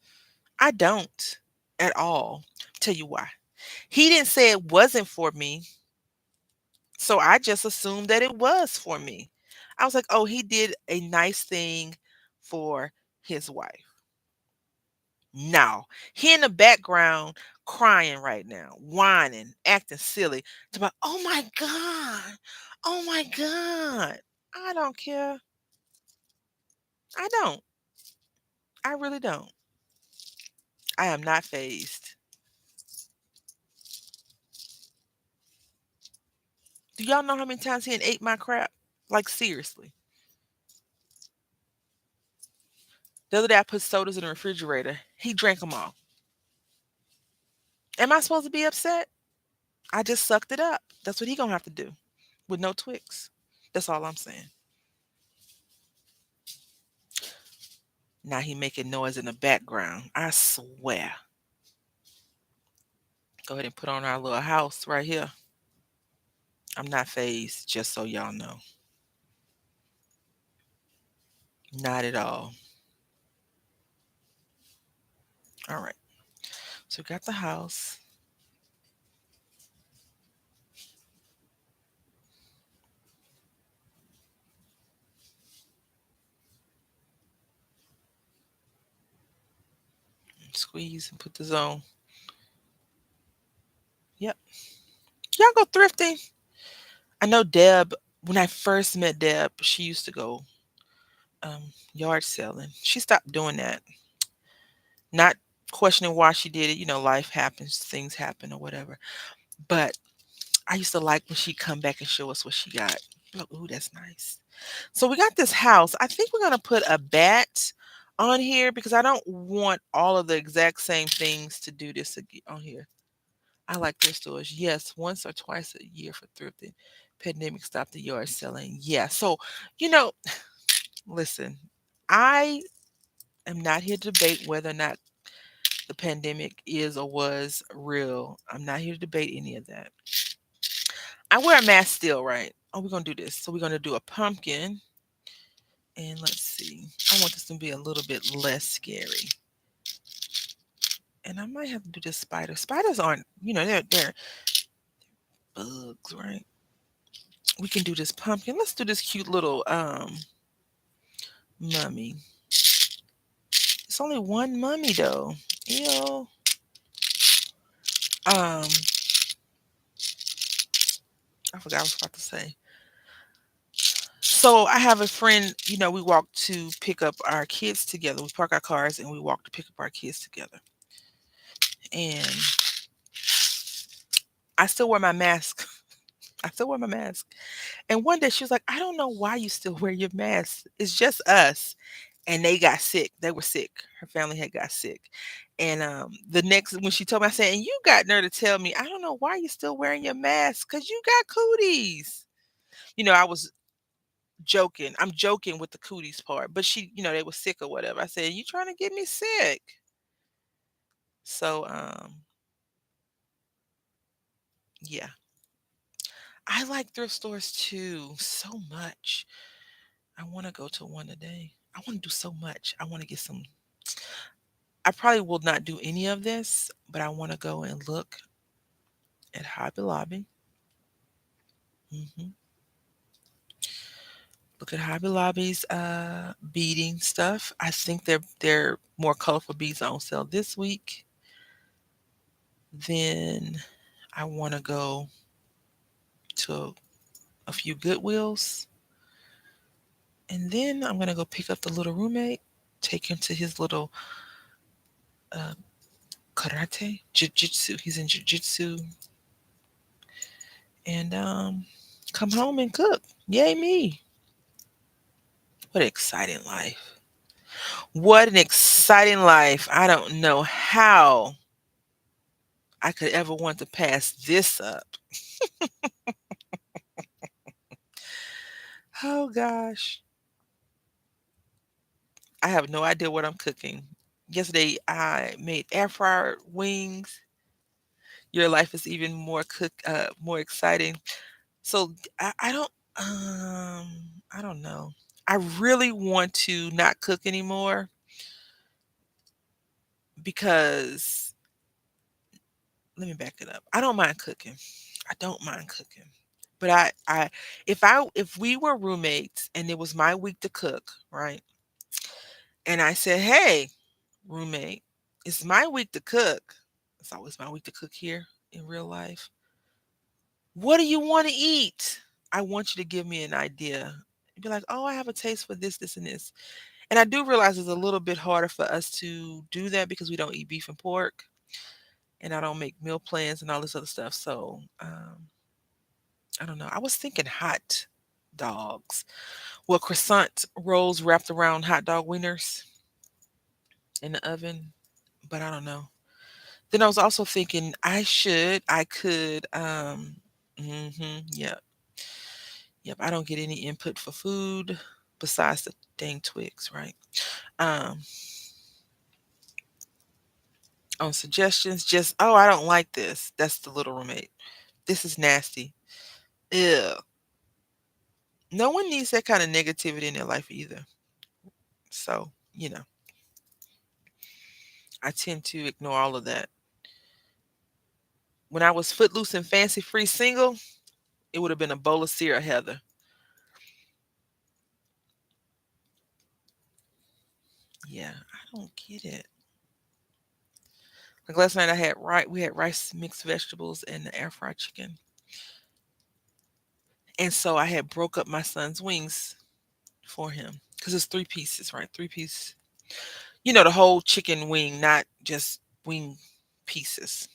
I don't at all. Tell you why. He didn't say it wasn't for me, so I just assumed that it was for me. I was like, "Oh, he did a nice thing for his wife." No, he in the background crying right now, whining, acting silly. To about, oh my god, oh my god. I don't care. I don't. I really don't. I am not phased. Do y'all know how many times he done ate my crap? Like seriously. The other day I put sodas in the refrigerator. He drank them all. Am I supposed to be upset? I just sucked it up. That's what he gonna have to do with no Twix. That's all I'm saying. Now he making noise in the background. I swear. Go ahead and put on our little house right here. I'm not phased, just so y'all know. Not at all. All right. So we got the house. Squeeze and put this on. Yep. Y'all go thrifting. I know Deb, when I first met Deb, she used to go yard selling. She stopped doing that. Not questioning why she did it. Life happens, things happen or whatever. But I used to like when she'd come back and show us what she got. Look, ooh, that's nice. So we got this house. I think we're gonna put a bat on here because I don't want all of the exact same things to do this on here. I like thrift stores. Yes, once or twice a year for thrifting. Pandemic stopped the yard selling. Yeah. So, you know, listen, I am not here to debate whether or not the pandemic is or was real. I'm not here to debate any of that. I wear a mask still, right? Oh, we're gonna do this. So we're gonna do a pumpkin. And let's see. I want this to be a little bit less scary. And I might have to do this spider. Spiders aren't, they're bugs, right? We can do this pumpkin. Let's do this cute little mummy. It's only one mummy though. Ew. Um, I forgot what I was about to say. So I have a friend, we walk to pick up our kids together. We park our cars and we walk to pick up our kids together. And I still wear my mask. I still wear my mask. And one day she was like, I don't know why you still wear your mask. It's just us. And they got sick. They were sick. Her family had got sick. And the next when she told me, I said, "And you got nerve to tell me, I don't know why you still wearing your mask, cause you got cooties." I was joking. I'm joking with the cooties part, but they were sick or whatever. I said, "You trying to get me sick?" So, yeah. I like thrift stores too so much. I wanna go to one today. I wanna do so much. I wanna get some I probably will not do any of this, but I wanna go and look at Hobby Lobby. Mhm. Look at Hobby Lobby's, beading stuff. I think they're more colorful beads on sale this week. Then I wanna go to a few Goodwills, and then I'm gonna go pick up the little roommate, take him to his little, uh, karate, jiu-jitsu. He's in jiu-jitsu, and, come home and cook. Yay me. What an exciting life. What an exciting life. I don't know how I could ever want to pass this up. Oh gosh. I have no idea what I'm cooking. Yesterday I made air fryer wings. Your life is even more exciting. So I don't know. I really want to not cook anymore because let me back it up. I don't mind cooking. I don't mind cooking. But if we were roommates and it was my week to cook, right? And I said, "Hey, roommate, it's my week to cook." It's always my week to cook here in real life. What do you want to eat? I want you to give me an idea. Be like, "Oh, I have a taste for this, this, and this." And I do realize it's a little bit harder for us to do that because we don't eat beef and pork, and I don't make meal plans and all this other stuff. So I don't know. I was thinking hot dogs. Well, croissant rolls wrapped around hot dog wieners in the oven, but I don't know. Then I was also thinking I could, yep, yep. I don't get any input for food besides the dang Twix, right? Um, on suggestions, just I don't like this. That's the little roommate. This is nasty. Ew. No one needs that kind of negativity in their life either. So, I tend to ignore all of that. When I was footloose and fancy free single, it would have been a bowl of Sierra Heather. Yeah, I don't get it. Like last night, we had rice, mixed vegetables, and the air fried chicken, and so I had broke up my son's wings for him because it's 3 pieces, right? 3 piece, the whole chicken wing, not just wing pieces.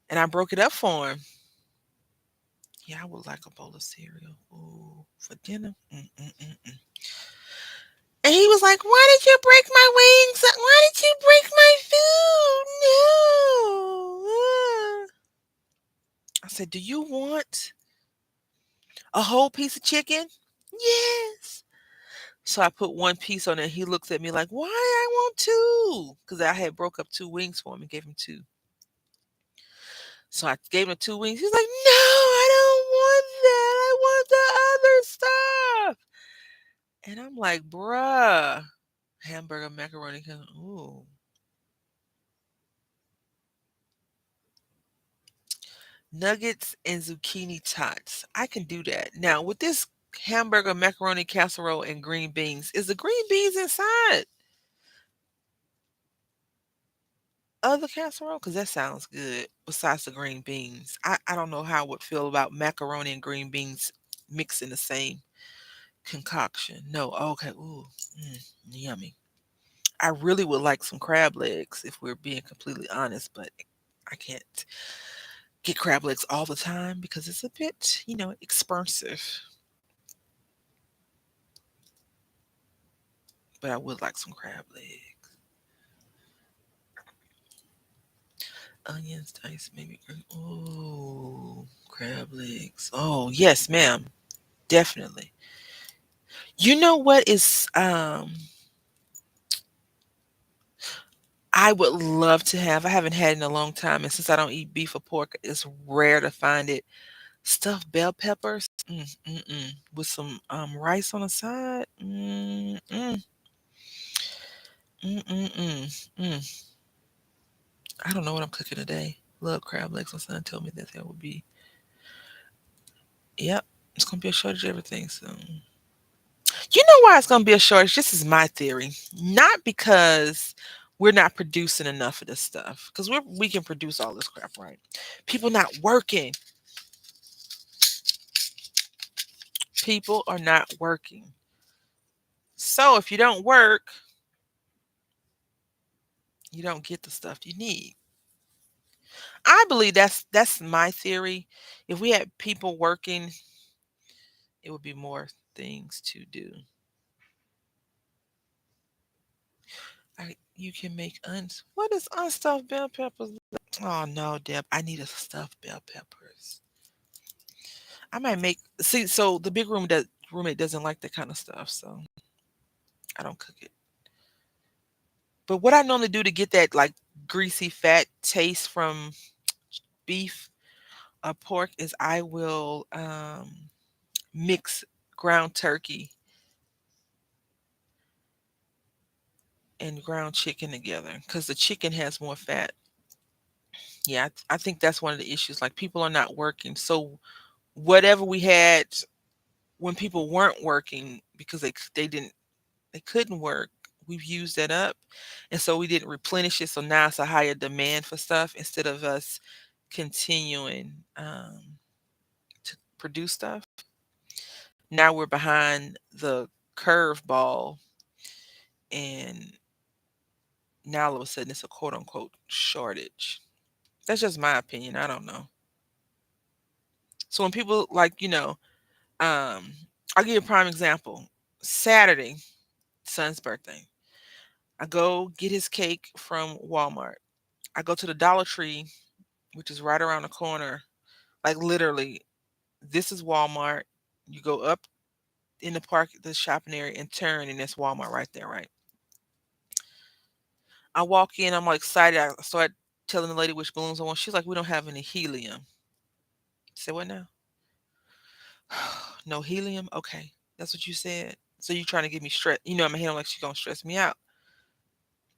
And I broke it up for him. Yeah, I would like a bowl of cereal. Ooh, for dinner. Mm-mm-mm-mm. And he was like, "Why did you break my wings? Why did you break my food? No." I said, "Do you want a whole piece of chicken?" "Yes." So I put one piece on it. He looks at me like, "Why I want two?" Because I had broke up 2 wings for him and gave him two. So I gave him 2 wings. He's like, "No, I don't want that. I want the other stuff." And I'm like, "Bruh." Hamburger, macaroni. Ooh. Nuggets and zucchini tots. I can do that. Now, with this hamburger, macaroni casserole, and green beans, is the green beans inside of the casserole? Because that sounds good, besides the green beans. I don't know how I would feel about macaroni and green beans mixed in the same concoction. No, okay. Ooh, yummy. I really would like some crab legs if we're being completely honest, but I can't get crab legs all the time because it's a bit, expensive. But I would like some crab legs. Onions, diced, maybe. Oh, crab legs. Oh, yes, ma'am. Definitely. You know what is I would love to have. I haven't had it in a long time, and since I don't eat beef or pork, it's rare to find it. Stuffed bell peppers, with some rice on the side. Mm, mm, mm, mm. I don't know what I'm cooking today. Love crab legs. My son told me that would be. Yep, it's gonna be a shortage of everything. So you know why it's gonna be a shortage? This is my theory. Not because we're not producing enough of this stuff, because we can produce all this crap, right? People not working. People are not working. So if you don't work, you don't get the stuff you need. I believe that's my theory. If we had people working, it would be more things to do. You can make what is unstuffed bell peppers? Oh no, Deb, I need a stuffed bell peppers. I might make see. So the big roommate doesn't like that kind of stuff, so I don't cook it. But what I normally do to get that like greasy fat taste from beef or pork is I will mix ground turkey and ground chicken together because the chicken has more fat. Yeah, I think that's one of the issues. Like people are not working, so whatever we had when people weren't working because they couldn't work, we've used that up, and so we didn't replenish it. So now it's a higher demand for stuff instead of us continuing to produce stuff. Now we're behind the curveball, and now all of a sudden it's a quote unquote shortage. That's just my opinion. I don't know. So when people like, um, I'll give you a prime example. Saturday, son's birthday. I go get his cake from Walmart. I go to the Dollar Tree, which is right around the corner. Like literally, this is Walmart. You go up in the park, the shopping area, and turn, and it's Walmart right there, right? I walk in, I'm like excited. I start telling the lady which balloons I want. She's like, "We don't have any helium." I said, "What now?" No helium? Okay. That's what you said. So you trying to get me stressed. In my head, I'm like, she's gonna stress me out.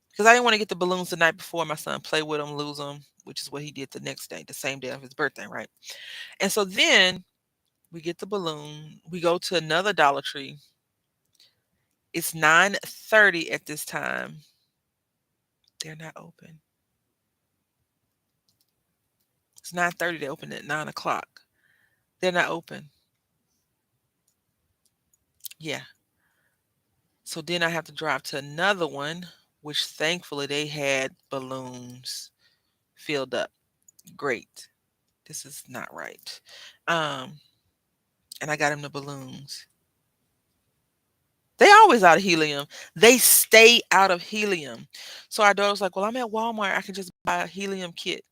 Because I didn't want to get the balloons the night before my son play with them, lose them, which is what he did the next day, the same day of his birthday, right? And so then we get the balloon. We go to another Dollar Tree. It's 9:30 at this time. They're not open. It's 9:30. They open at 9 o'clock. They're not open. Yeah. So then I have to drive to another one, which thankfully they had balloons filled up. Great. This is not right. Um, and I got him the balloons. They always out of helium. They stay out of helium. So our daughter was like, "Well, I'm at Walmart. I can just buy a helium kit,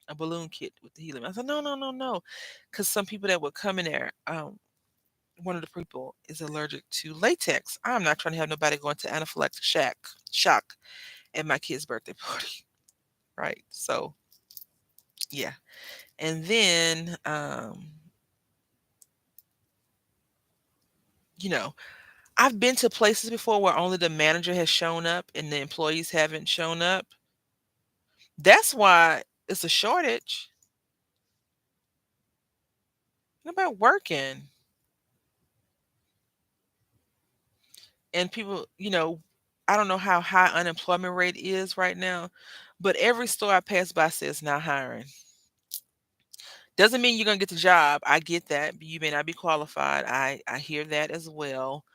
a balloon kit with the helium." I said, "No, no, no, no," because some people that would come in there, one of the people is allergic to latex. I'm not trying to have nobody going to anaphylactic shock at my kid's birthday party, right? So yeah, and then you know, I've been to places before where only the manager has shown up and the employees haven't shown up. That's why it's a shortage. Nobody working. And people, I don't know how high unemployment rate is right now, but every store I pass by says not hiring. Doesn't mean you're gonna get the job. I get that. You may not be qualified. I hear that as well.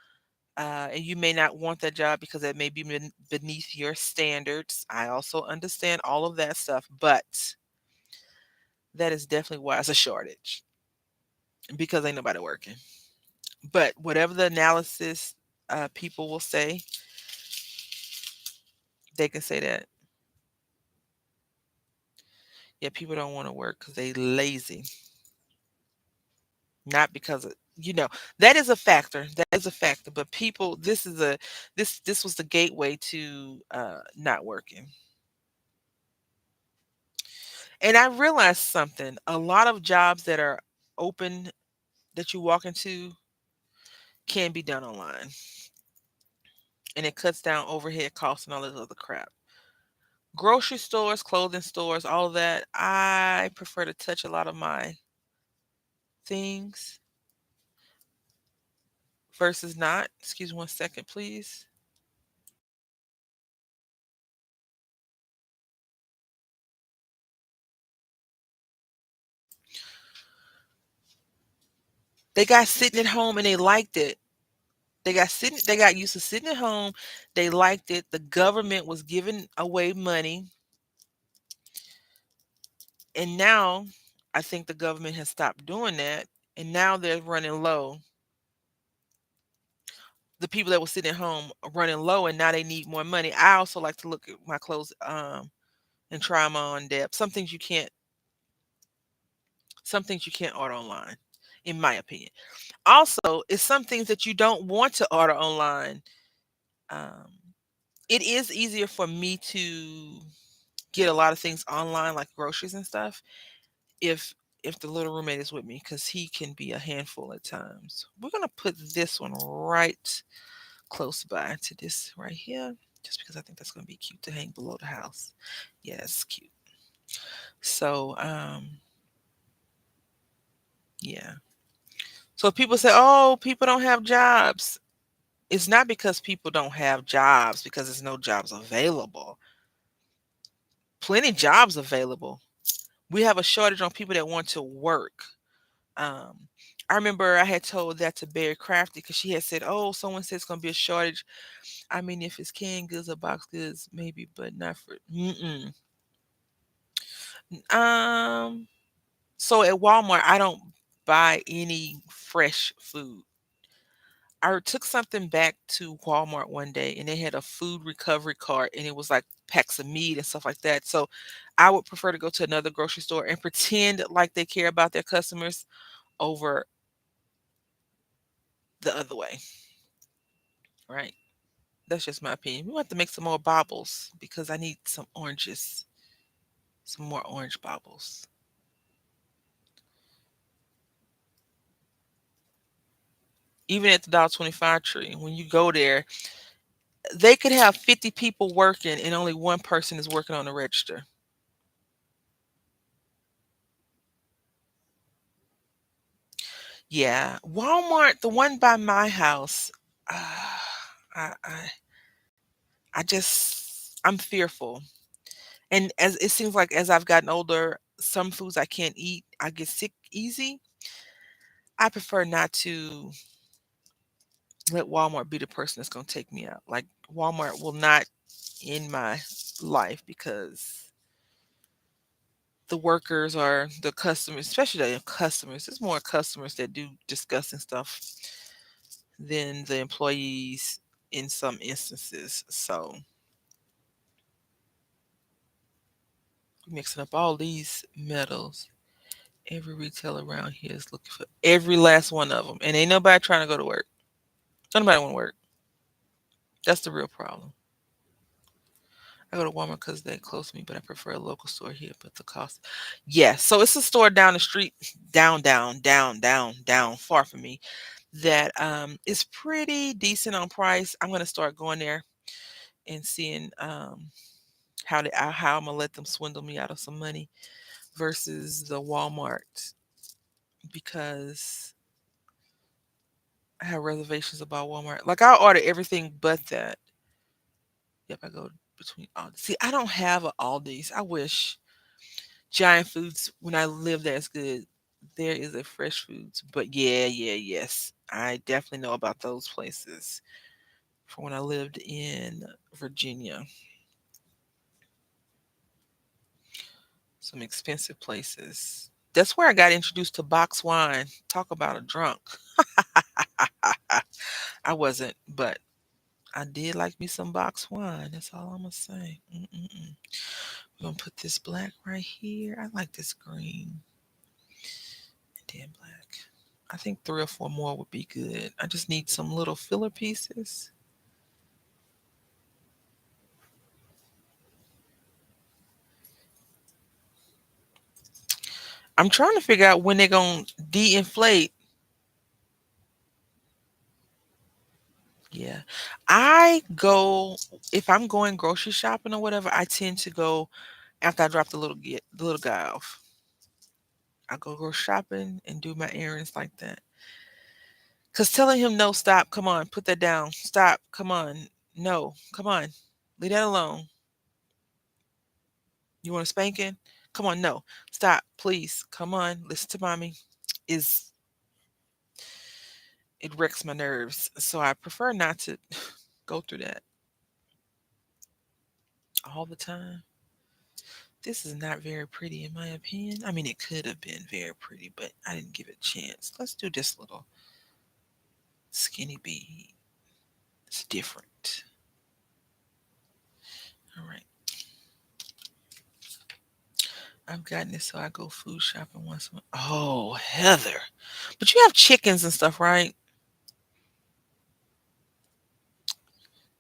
And you may not want that job because it may be beneath your standards. I also understand all of that stuff, but that is definitely why it's a shortage because ain't nobody working. But whatever the analysis people will say, they can say that. Yeah, people don't want to work because they lazy, not because of that is a factor. That is a factor. But people, this was the gateway to not working. And I realized something. A lot of jobs that are open that you walk into can be done online, and it cuts down overhead costs and all this other crap. Grocery stores, clothing stores, all of that. I prefer to touch a lot of my things versus not. Excuse me 1 second, please. They got sitting at home and they liked it. They got used to sitting at home. They liked it. The government was giving away money. And now I think the government has stopped doing that. And now they're running low. The people that were sitting at home are running low and now they need more money. I also like to look at my clothes and try them on depth. Some things you can't order online, in my opinion. Also, it's some things that you don't want to order online. Um, it is easier for me to get a lot of things online, like groceries and stuff, if the little roommate is with me, because he can be a handful at times. We're gonna put this one right close by to this right here, just because I think that's gonna be cute to hang below the house. Yeah, it's cute. So yeah. So if people say, "Oh, people don't have jobs," it's not because people don't have jobs, because there's no jobs available. Plenty jobs available. We have a shortage on people that want to work. Um, I remember I had told that to Barry Crafty because she had said, "Oh, someone said it's gonna be a shortage. I mean, if it's canned goods or box goods, maybe, but not for." Mm-mm. Um. So at Walmart, I don't buy any fresh food. I took something back to Walmart one day, and they had a food recovery cart, and it was like packs of meat and stuff like that. So I would prefer to go to another grocery store and pretend like they care about their customers over the other way, right? That's just my opinion. We want to make some more baubles because I need some oranges, some more orange baubles. Even at the $1.25 tree, when you go there, they could have 50 people working and only one person is working on the register. Yeah, Walmart, the one by my house, uh, I, I, I'm fearful. And as it seems like as I've gotten older, some foods I can't eat. I get sick easy. I prefer not to let Walmart be the person that's going to take me out. Like Walmart will not end my life because the workers are the customers, especially the customers. There's more customers that do disgusting stuff than the employees in some instances. So mixing up all these metals. Every retailer around here is looking for every last one of them, and ain't nobody trying to go to work. Nobody want to work. That's the real problem. I go to Walmart because they're close to me, but I prefer a local store here. But the cost, yes. So it's a store down the street, down, far from me. That is pretty decent on price. I'm gonna start going there and seeing how I'm gonna let them swindle me out of some money versus the Walmart because I have reservations about Walmart. Like I order everything but that. Yep, I go between Aldi. See, I don't have a Aldi's. I wish. Giant Foods, when I lived there, is good. There is a Fresh Foods, but yes, I definitely know about those places from when I lived in Virginia. Some expensive places. That's where I got introduced to box wine. Talk about a drunk. I wasn't, but I did like me some box wine. That's all I'm gonna say. Mm-mm-mm. We're gonna put this black right here. I like this green and then black. I think 3 or 4 more would be good. I just need some little filler pieces. I'm trying to figure out when they're gonna de-inflate. Yeah. I go if I'm going grocery shopping or whatever, I tend to go after I drop the little guy off. I go shopping and do my errands like that. Cause telling him no, stop, come on, put that down. Stop, come on. No, come on. Leave that alone. You want a spanking? Come on, no. Stop, please. Come on, listen to mommy. Is it wrecks my nerves. So I prefer not to go through that all the time. This is not very pretty in my opinion. I mean, it could have been very pretty, but I didn't give it a chance. Let's do this little skinny bead. It's different. All right. I've gotten this so I go food shopping once a month. Oh, Heather. But you have chickens and stuff, right?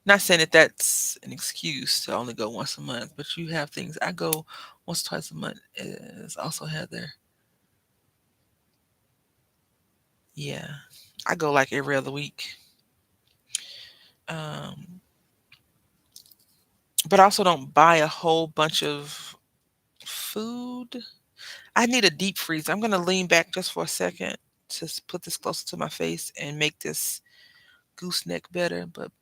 Not saying that that's an excuse to only go once a month, but you have things. I go once, twice a month. Is also Heather. Yeah. I go like every other week. Um, but I also don't buy a whole bunch of food. I need a deep freeze. I'm going to lean back just for a second to put this closer to my face and make this gooseneck better. But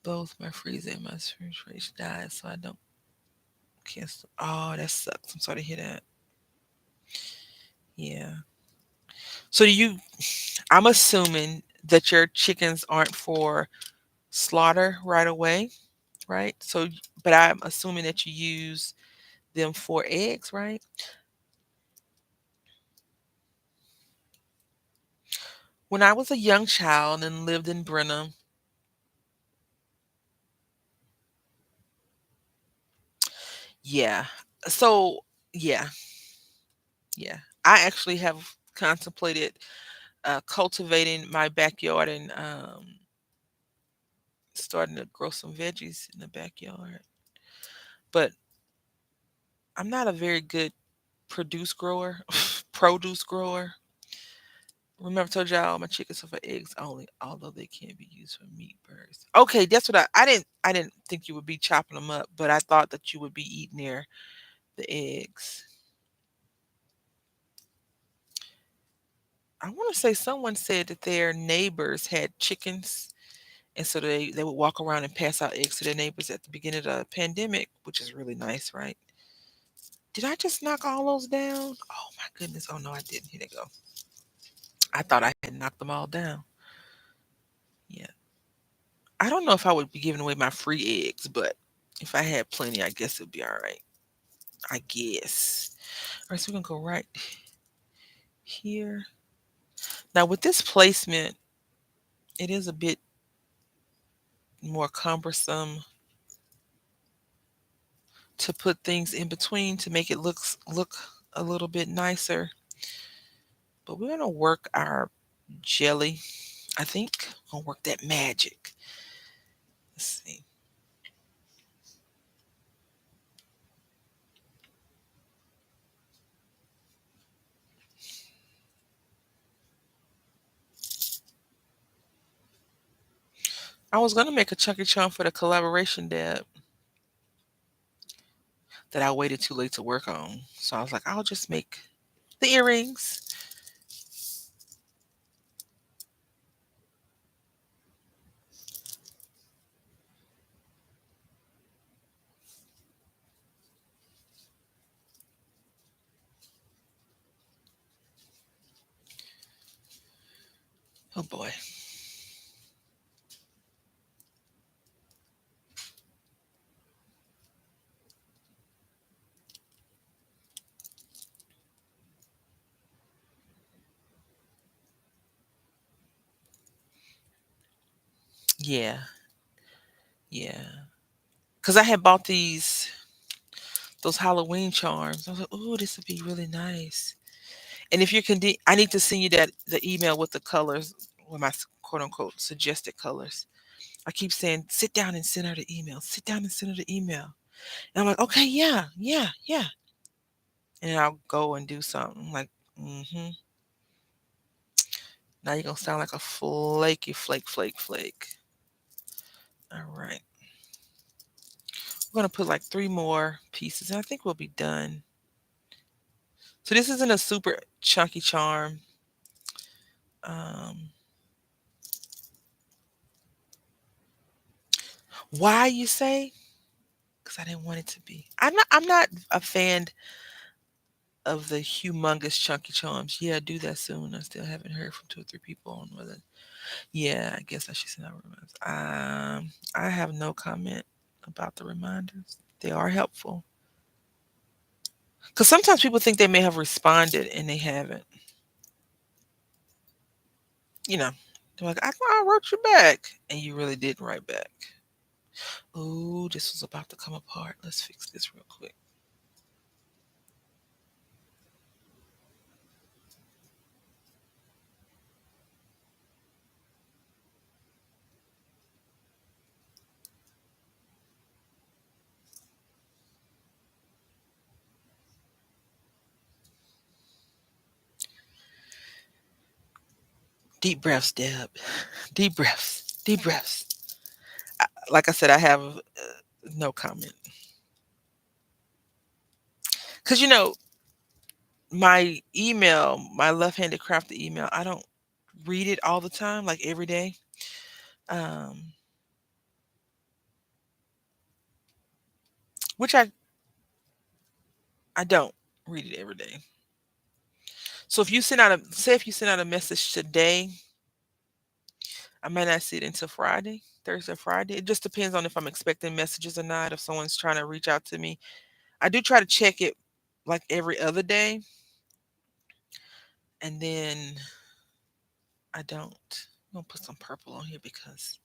both my freezer and my refrigerator died, so I don't cancel. Oh, that sucks. I'm sorry to hear that. Yeah. So do you? I'm assuming that your chickens aren't for slaughter right away, right? So, but I'm assuming that you use them for eggs, right? When I was a young child and lived in Brenham, yeah. So, yeah, yeah. I actually have contemplated cultivating my backyard and starting to grow some veggies in the backyard. But I'm not a very good produce grower, produce grower. Remember, I told y'all my chickens are for eggs only, although they can be used for meat birds. Okay, that's what I didn't think you would be chopping them up, but I thought that you would be eating the eggs. I want to say someone said that their neighbors had chickens, and so they would walk around and pass out eggs to their neighbors at the beginning of the pandemic, which is really nice, right? Did I just knock all those down? Oh my goodness! Oh no, I didn't. Here they go. I thought I had knocked them all down. Yeah. I don't know if I would be giving away my free eggs, but if I had plenty, I guess it'd be all right. I guess. All right, so we're gonna go right here. Now with this placement, it is a bit more cumbersome to put things in between to make it look a little bit nicer. But we're gonna work our jelly. I think we'll work that magic. Let's see. I was gonna make a chunky chunk for the collaboration dab that I waited too late to work on. So I was like, I'll just make the earrings. Oh boy. Yeah. Yeah. Because I had bought these. those Halloween charms. I was like, "Ooh, this would be really nice." And if you're I need to send you the email with the colors, with my quote unquote suggested colors. I keep saying, "Sit down and send her the email. Sit down and send her the email." And I'm like, "Okay, yeah, yeah, yeah." And then I'll go and do something like, mm-hmm. Now you're gonna sound like a flaky flake, flake, flake. All right. We're gonna put like three more pieces, and I think we'll be done. So this isn't a super chunky charm. Um, why you say? Because I didn't want it to be. I'm not a fan of the humongous chunky charms. Yeah, do that soon. I still haven't heard from two or three people on whether. Yeah, I guess I should send out reminders. I have no comment about the reminders. They are helpful because sometimes people think they may have responded and they haven't. You know, they're like, I wrote you back, and you really didn't write back. Oh, this was about to come apart. Let's fix this real quick. Deep breaths, Deb. Deep breaths. Deep breaths. Like I said, I have no comment. Because, my email, my left-handed crafted email, I don't read it all the time, like every day. Um, which I don't read it every day. So if you send out a message today, I might not see it until Friday, Thursday, Friday. It just depends on if I'm expecting messages or not, if someone's trying to reach out to me. I do try to check it like every other day, and then I don't. I'm gonna put some purple on here because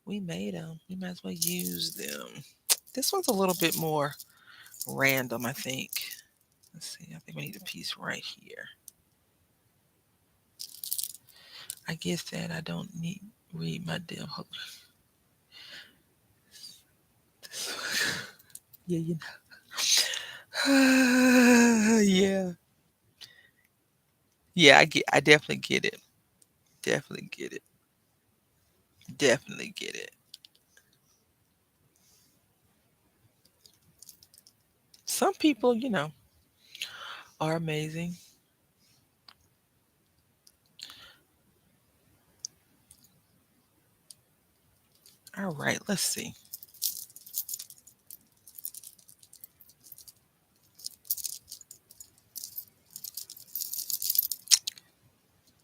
we made them. We might as well use them. This one's a little bit more random, I think. Let's see. I think we need a piece right here. I guess that I don't need read my damn hook. Yeah, yeah. Yeah, I definitely get it. Definitely get it. Definitely get it. Some people, are amazing. All right, let's see.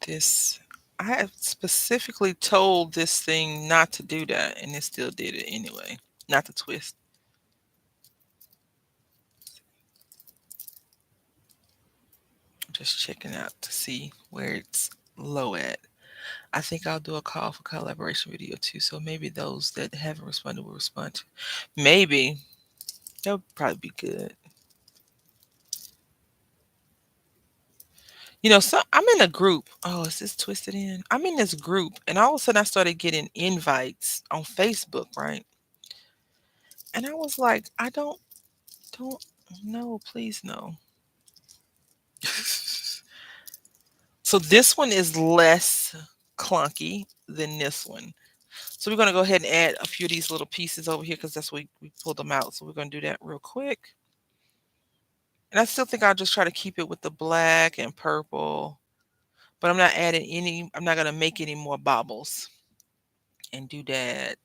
This I have specifically told this thing not to do that, and it still did it anyway. Not to twist. Just checking out to see where it's low at. I think I'll do a call for collaboration video too. So maybe those that haven't responded will respond to. Maybe that would probably be good. So I'm in a group. Oh, is this twisted in? I'm in this group, and all of a sudden I started getting invites on Facebook, right? And I was like, I don't, no, please no. So this one is less clunky than this one. So we're gonna go ahead and add a few of these little pieces over here because that's what we pulled them out. So we're gonna do that real quick. And I still think I'll just try to keep it with the black and purple, but I'm not gonna make any more baubles and do that.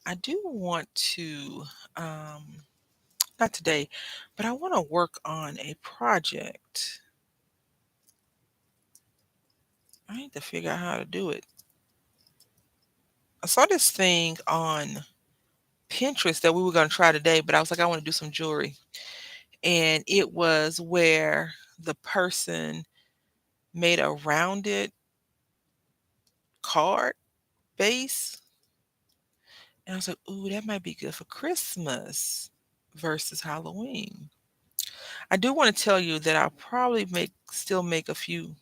I do want to, not today, but I want to work on a project. I need to figure out how to do it. I saw this thing on Pinterest that we were going to try today, but I was like, I want to do some jewelry. And it was where the person made a rounded card base. And I was like, ooh, that might be good for Christmas. versus Halloween. I do want to tell you that I'll probably make a few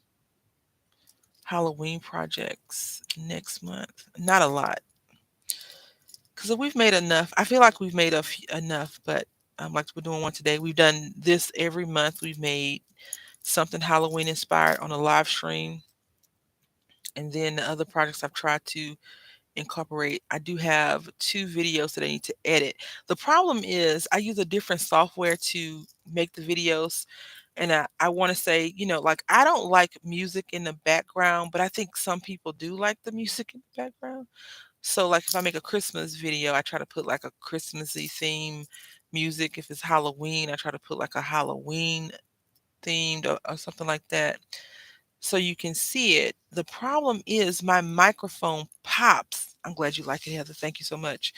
Halloween projects next month. Not a lot, because we've made enough. I feel like we've made enough, but like we're doing one today. We've done this every month. We've made something Halloween inspired on a live stream, and then the other projects I've tried to incorporate. I do have two videos that I need to edit. The problem is I use a different software to make the videos. And I want to say, like I don't like music in the background, but I think some people do like the music in the background. So like if I make a Christmas video, I try to put like a Christmassy theme music. If it's Halloween, I try to put like a Halloween themed or something like that so you can see it. The problem is my microphone pops. I'm glad you like it, Heather. Thank you so much.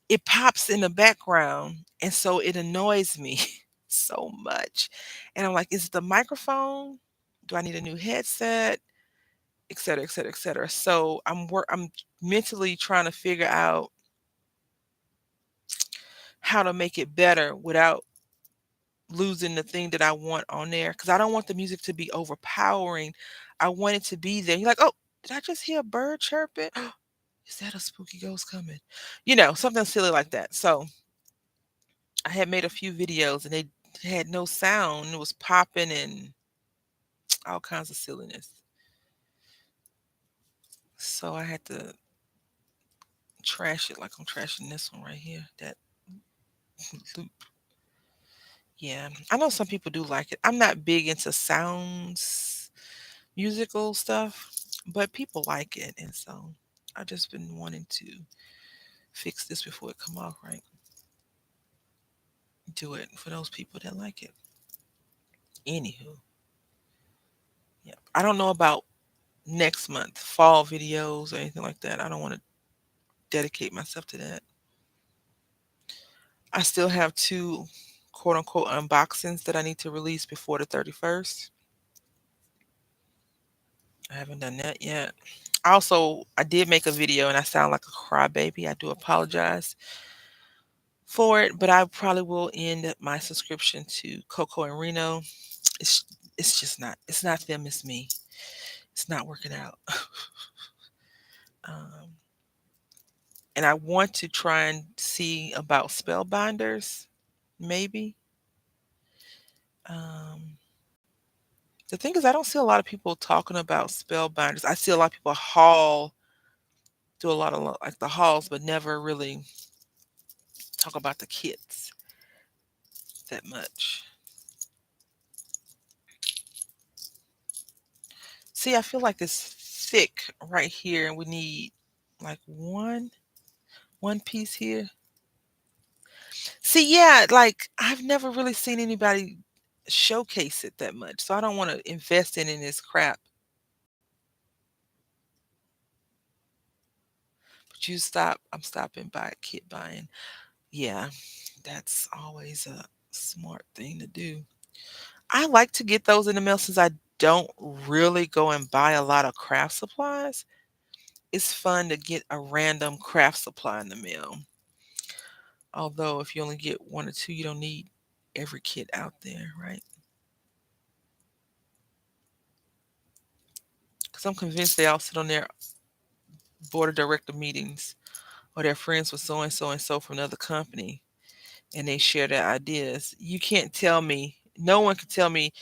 It pops in the background, and so it annoys me so much. And I'm like, is it the microphone? Do I need a new headset? Et cetera, et cetera, et cetera. So I'm mentally trying to figure out how to make it better without losing the thing that I want on there because I don't want the music to be overpowering. I want it to be there. You're like, oh, did I just hear a bird chirping? Is that a spooky ghost coming? Something silly like that. So I had made a few videos and they had no sound. It was popping and all kinds of silliness. So I had to trash it like I'm trashing this one right here. That loop. Yeah. I know some people do like it. I'm not big into sounds, musical stuff, but people like it. And so I just been wanting to fix this before it come off right. Do it for those people that like it. Anywho, yeah. I don't know about next month fall videos or anything like that. I don't want to dedicate myself to that. I still have two quote unquote unboxings that I need to release before the 31st. I haven't done that yet. I did make a video and I sound like a crybaby. I do apologize for it, but I probably will end my subscription to Coco and Reno. It's it's just not. It's not them. It's me. It's not working out. um, and I want to try and see about spellbinders, maybe. Um, the thing is, I don't see a lot of people talking about spellbinders. I see a lot of people do a lot of like the hauls, but never really talk about the kits that much. See, I feel like it's thick right here, and we need like one piece here. See, yeah, like I've never really seen anybody showcase it that much, so I don't want to invest in this crap. But you stop. I'm stopping by kit buying. Yeah, that's always a smart thing to do. I like to get those in the mail since I don't really go and buy a lot of craft supplies. It's fun to get a random craft supply in the mail. Although if you only get one or two, you don't need every kit out there, right? Because I'm convinced they all sit on their board of director meetings or they're friends with so and so from another company and they share their ideas. You can't tell me, no one can tell me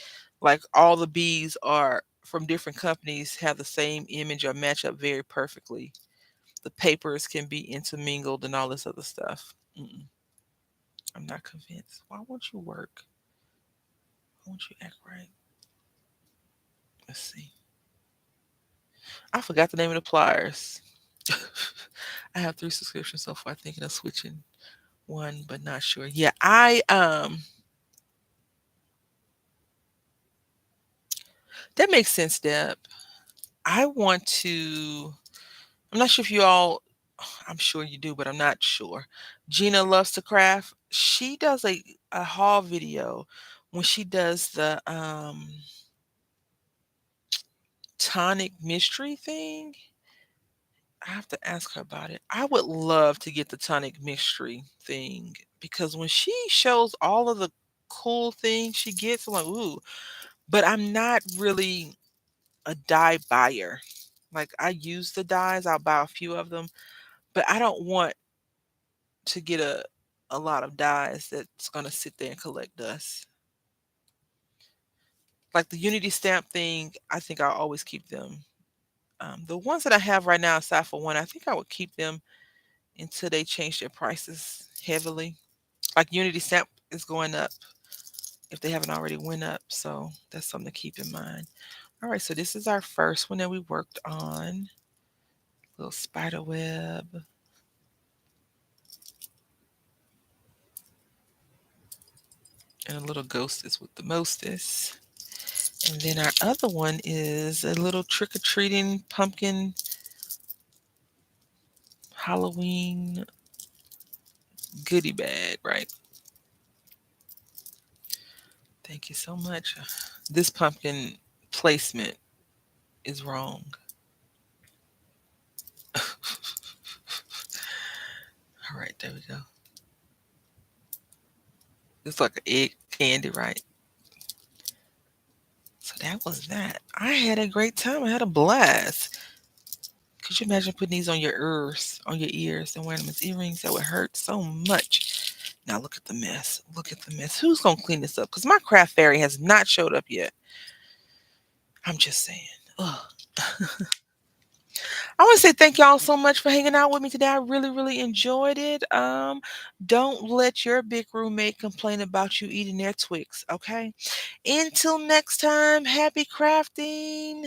like all the bees are from different companies have the same image or match up very perfectly. The papers can be intermingled and all this other stuff. Mm-mm, I'm not convinced. Why won't you work? Why won't you act right? Let's see. I forgot the name of the pliers. I have 3 subscriptions so far, thinking of switching one, but not sure. Yeah, that makes sense, Deb. I want to I'm not sure if you all I'm sure you do, but I'm not sure. Gina loves to craft. She does a haul video when she does the tonic mystery thing. I have to ask her about it. I would love to get the tonic mystery thing because when she shows all of the cool things she gets, I'm like, ooh. But I'm not really a dye buyer. Like I use the dyes, I'll buy a few of them, but I don't want to get a lot of dyes that's gonna sit there and collect dust. Like the Unity stamp thing, I think I'll always keep them. The ones that I have right now, aside for one, I think I would keep them until they change their prices heavily. Like Unity stamp is going up if they haven't already went up, so that's something to keep in mind. All right, so this is our first one that we worked on. Little spider web. And a little ghostess with the mostest. And then our other one is a little trick-or-treating pumpkin Halloween goodie bag, right? Thank you so much. This pumpkin placement is wrong. All right, there we go. It's like an egg candy, right? So that was that. I had a great time. I had a blast. Could you imagine putting these on your ears, and wearing them as earrings? That would hurt so much. Now look at the mess. Look at the mess. Who's gonna clean this up? Because my craft fairy has not showed up yet. I'm just saying. Ugh. I want to say thank y'all so much for hanging out with me today. I really, really enjoyed it. Don't let your big roommate complain about you eating their Twix, okay? Until next time, happy crafting.